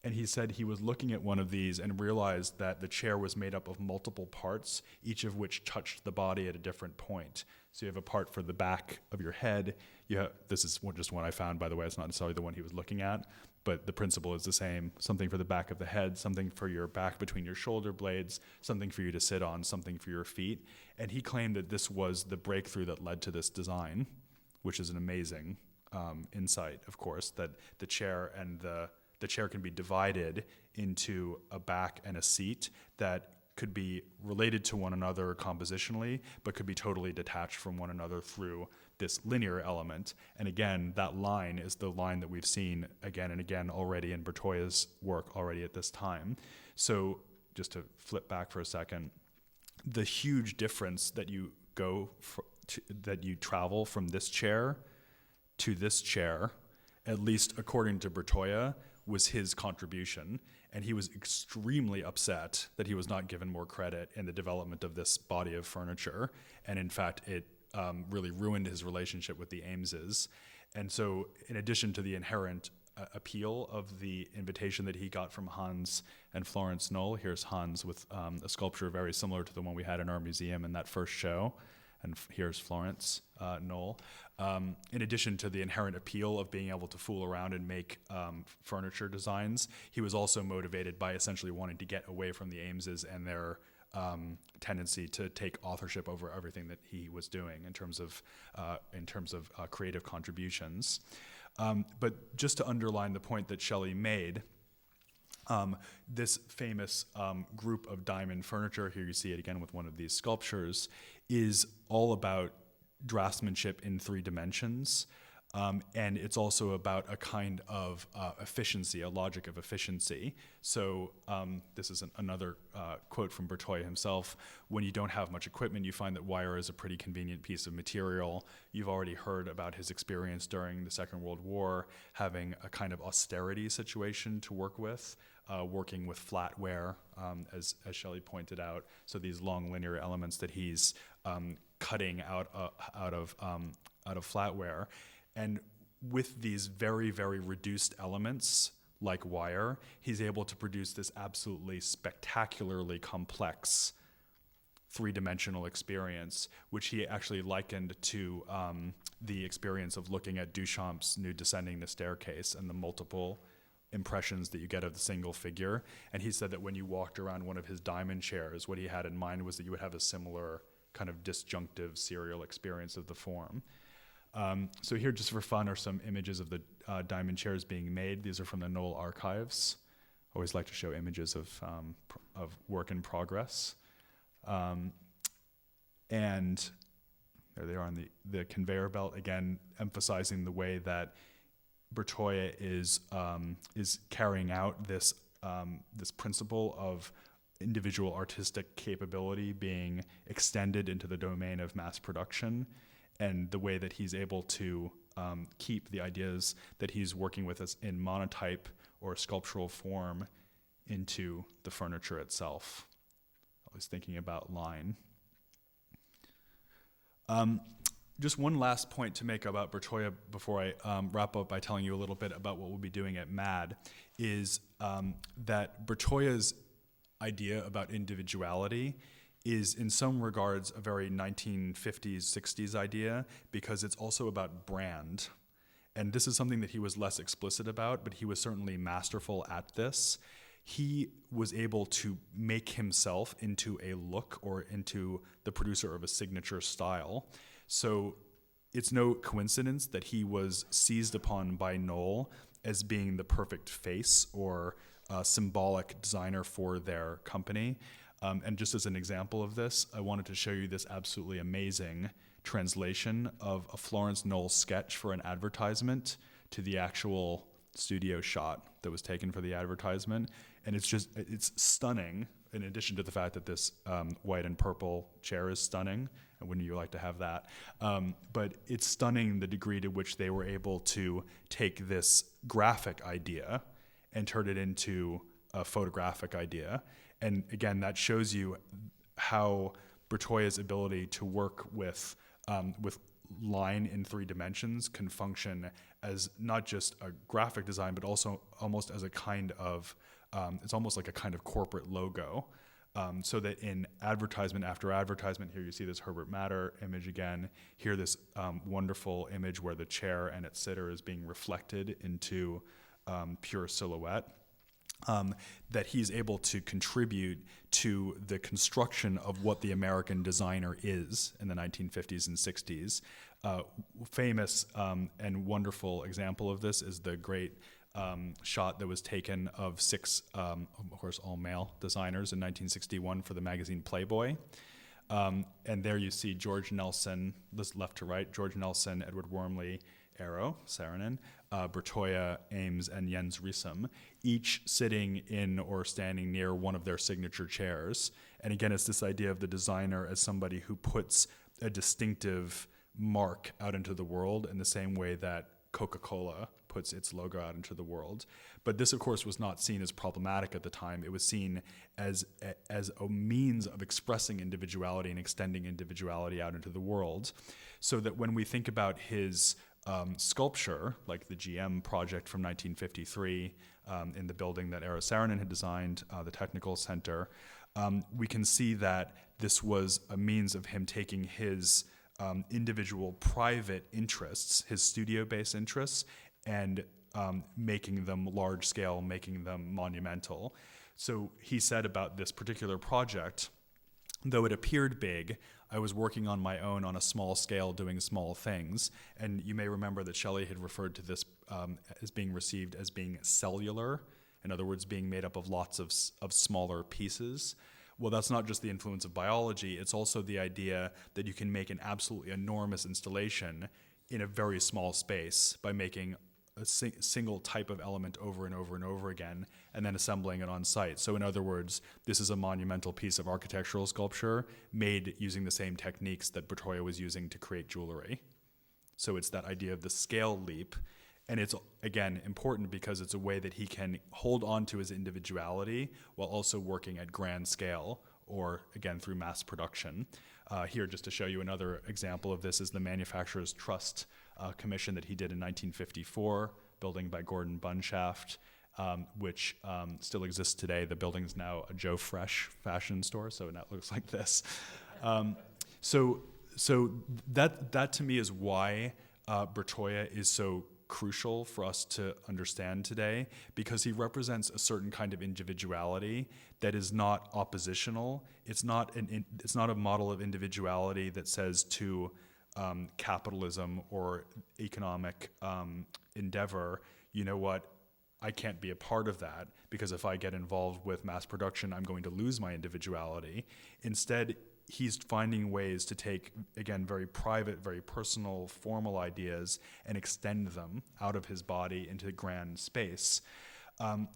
And he said he was looking at one of these and realized that the chair was made up of multiple parts, each of which touched the body at a different point. So you have a part for the back of your head. This is just one I found, by the way. It's not necessarily the one he was looking at, but the principle is the same. Something for the back of the head, something for your back between your shoulder blades, something for you to sit on, something for your feet. And he claimed that this was the breakthrough that led to this design, which is an amazing insight, of course, that the chair can be divided into a back and a seat that could be related to one another compositionally, but could be totally detached from one another through this linear element. And again, that line is the line that we've seen again and again already in Bertoia's work already at this time. So just to flip back for a second, the huge difference that you that you travel from this chair to this chair, at least according to Bertoia, was his contribution, and he was extremely upset that he was not given more credit in the development of this body of furniture, and in fact it really ruined his relationship with the Ameses. And so in addition to the inherent appeal of the invitation that he got from Hans and Florence Knoll, here's Hans with a sculpture very similar to the one we had in our museum in that first show, and here's Florence Knoll. In addition to the inherent appeal of being able to fool around and make furniture designs, he was also motivated by essentially wanting to get away from the Ameses and their tendency to take authorship over everything that he was doing in terms of creative contributions. But just to underline the point that Shelley made, this famous group of diamond furniture, here you see it again with one of these sculptures, is all about draftsmanship in 3 dimensions. And it's also about a kind of efficiency, a logic of efficiency. So this is another quote from Bertoia himself. When you don't have much equipment, you find that wire is a pretty convenient piece of material. You've already heard about his experience during the Second World War, having a kind of austerity situation to work with, working with flatware, as Shelley pointed out. So these long linear elements that he's cutting out of flatware. And with these very, very reduced elements, like wire, he's able to produce this absolutely spectacularly complex 3-dimensional experience, which he actually likened to the experience of looking at Duchamp's Nude Descending the Staircase and the multiple impressions that you get of the single figure. And he said that when you walked around one of his diamond chairs, what he had in mind was that you would have a similar kind of disjunctive serial experience of the form. So here, just for fun, are some images of the diamond chairs being made. These are from the Knoll archives. Always like to show images of work in progress. And there they are on the conveyor belt, again, emphasizing the way that Bertoia is carrying out this principle of individual artistic capability being extended into the domain of mass production, and the way that he's able to keep the ideas that he's working with us in monotype or sculptural form into the furniture itself. Always thinking about line. Just one last point to make about Bertoia before I wrap up by telling you a little bit about what we'll be doing at MAD is that Bertoia's idea about individuality is in some regards a very 1950s, 60s idea, because it's also about brand. And this is something that he was less explicit about, but he was certainly masterful at this. He was able to make himself into a look or into the producer of a signature style. So it's no coincidence that he was seized upon by Knoll as being the perfect face or symbolic designer for their company. And just as an example of this, I wanted to show you this absolutely amazing translation of a Florence Knoll sketch for an advertisement to the actual studio shot that was taken for the advertisement. And it's stunning, in addition to the fact that this white and purple chair is stunning. And wouldn't you like to have that? But it's stunning the degree to which they were able to take this graphic idea and turn it into a photographic idea. And again, that shows you how Bertoia's ability to work with line in 3 dimensions can function as not just a graphic design, but also almost as a kind of, it's almost like a kind of corporate logo. So that in advertisement after advertisement, here you see this Herbert Matter image again, here this wonderful image where the chair and its sitter is being reflected into pure silhouette. That he's able to contribute to the construction of what the American designer is in the 1950s and 60s. Famous and wonderful example of this is the great shot that was taken of 6, of course, all male designers in 1961 for the magazine Playboy. And there you see George Nelson, this left to right, George Nelson, Edward Wormley, Arrow, Saarinen, Bertoia, Ames, and Jens Riesum, each sitting in or standing near one of their signature chairs. And again, it's this idea of the designer as somebody who puts a distinctive mark out into the world in the same way that Coca-Cola puts its logo out into the world. But this, of course, was not seen as problematic at the time. It was seen as a means of expressing individuality and extending individuality out into the world. So that when we think about his sculpture, like the GM project from 1953 in the building that Eero Saarinen had designed, the Technical Center, we can see that this was a means of him taking his individual private interests, his studio-based interests, and making them large scale, making them monumental. So he said about this particular project, though it appeared big, I was working on my own on a small scale doing small things. And you may remember that Shelley had referred to this as being received as being cellular, in other words, being made up of lots of smaller pieces. Well, that's not just the influence of biology, it's also the idea that you can make an absolutely enormous installation in a very small space by making a single type of element over and over and over again, and then assembling it on site. So in other words, this is a monumental piece of architectural sculpture made using the same techniques that Bertoia was using to create jewelry. So it's that idea of the scale leap. And it's, again, important because it's a way that he can hold on to his individuality while also working at grand scale or, again, through mass production. Here, just to show you another example of this, is the Manufacturers Trust commission that he did in 1954, building by Gordon Bunshaft, which still exists today. The building's now a Joe Fresh fashion store, so it now looks like this. So that to me is why Bertoia is so crucial for us to understand today, because he represents a certain kind of individuality that is not oppositional. It's not a model of individuality that says to capitalism or economic endeavor, you know what, I can't be a part of that because if I get involved with mass production, I'm going to lose my individuality. Instead, he's finding ways to take, again, very private, very personal, formal ideas and extend them out of his body into grand space.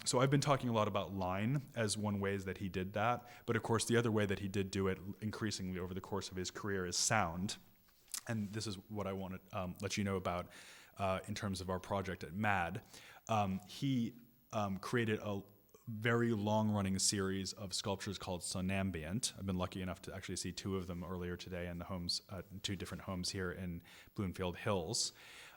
So I've been talking a lot about line as one way that he did that, but of course the other way that he did do it increasingly over the course of his career is sound. And this is what I want to let you know about in terms of our project at MAD. He created a very long-running series of sculptures called Sonambient. I've been lucky enough to actually see 2 of them earlier today in the homes, 2 different homes here in Bloomfield Hills.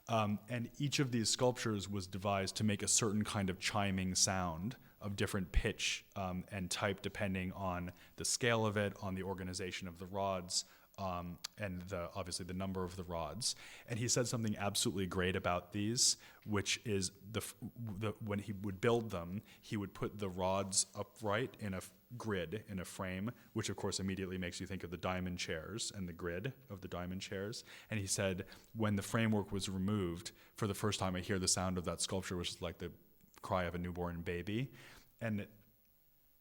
And each of these sculptures was devised to make a certain kind of chiming sound of different pitch and type depending on the scale of it, on the organization of the rods, and obviously the number of the rods. And he said something absolutely great about these, which is when he would build them, he would put the rods upright in a grid, in a frame, which of course immediately makes you think of the diamond chairs and the grid of the diamond chairs. And he said, when the framework was removed, for the first time I hear the sound of that sculpture, which is like the cry of a newborn baby. And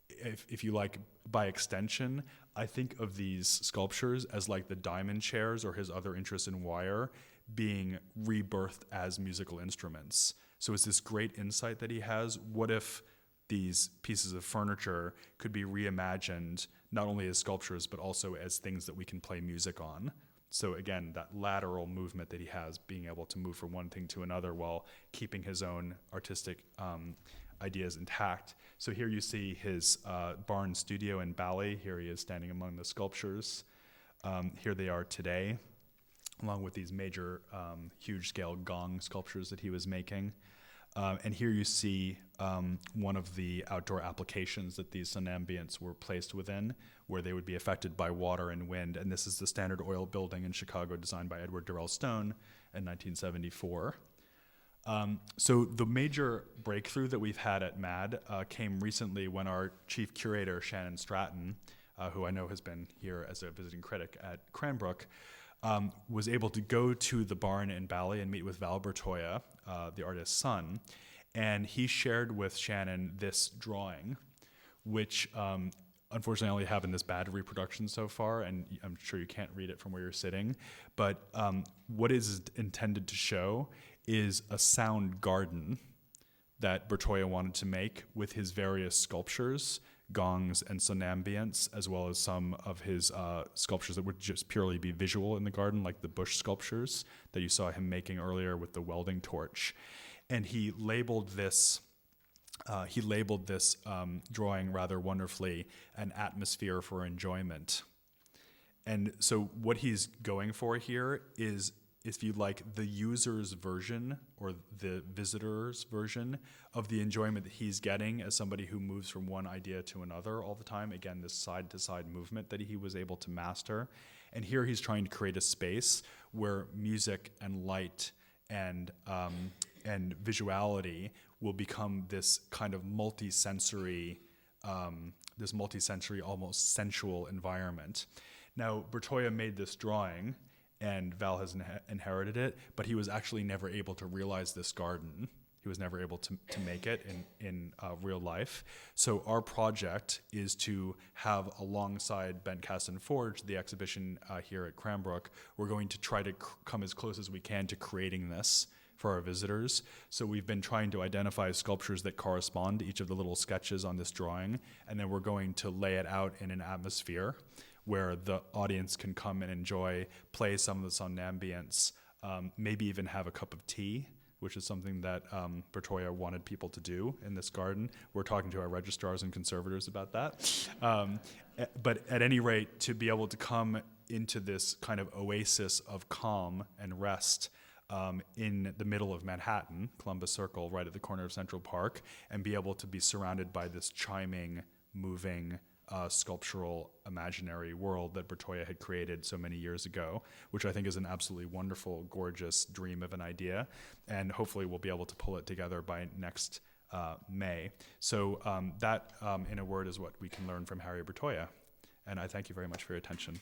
if you like, by extension, I think of these sculptures as like the diamond chairs or his other interests in wire being rebirthed as musical instruments. So it's this great insight that he has. What if these pieces of furniture could be reimagined not only as sculptures, but also as things that we can play music on? So again, that lateral movement that he has, being able to move from one thing to another while keeping his own artistic ideas intact. So here you see his barn studio in Bali. Here he is standing among the sculptures. Here they are today, along with these major huge-scale gong sculptures that he was making. And here you see one of the outdoor applications that these somnambients were placed within, where they would be affected by water and wind. And this is the Standard Oil building in Chicago, designed by Edward Durrell Stone in 1974. So the major breakthrough that we've had at MAD came recently when our chief curator, Shannon Stratton, who I know has been here as a visiting critic at Cranbrook, was able to go to the barn in Bali and meet with Val Bertoia, the artist's son, and he shared with Shannon this drawing, which unfortunately I only have in this bad reproduction so far, and I'm sure you can't read it from where you're sitting, but what is intended to show is a sound garden that Bertoia wanted to make with his various sculptures, gongs and somnambients, as well as some of his sculptures that would just purely be visual in the garden, like the bush sculptures that you saw him making earlier with the welding torch. And he labeled this drawing rather wonderfully, an atmosphere for enjoyment. And so what he's going for here is, if you like, the user's version or the visitor's version of the enjoyment that he's getting as somebody who moves from one idea to another all the time. Again, this side-to-side movement that he was able to master. And here he's trying to create a space where music and light and visuality will become this kind of multi-sensory, almost sensual environment. Now, Bertoia made this drawing, and Val has inherited it, but he was actually never able to realize this garden. He was never able to make it in real life. So our project is to have, alongside Bent Cast and Forge, the exhibition here at Cranbrook, we're going to try to come as close as we can to creating this for our visitors. So we've been trying to identify sculptures that correspond to each of the little sketches on this drawing, and then we're going to lay it out in an atmosphere where the audience can come and enjoy, play some of the somnambients, maybe even have a cup of tea, which is something that Bertoia wanted people to do in this garden. We're talking to our registrars and conservators about that. But at any rate, to be able to come into this kind of oasis of calm and rest in the middle of Manhattan, Columbus Circle, right at the corner of Central Park, and be able to be surrounded by this chiming, moving, sculptural imaginary world that Bertoia had created so many years ago, which I think is an absolutely wonderful, gorgeous dream of an idea, and hopefully we'll be able to pull it together by next May. So that, in a word, is what we can learn from Harry Bertoia, and I thank you very much for your attention.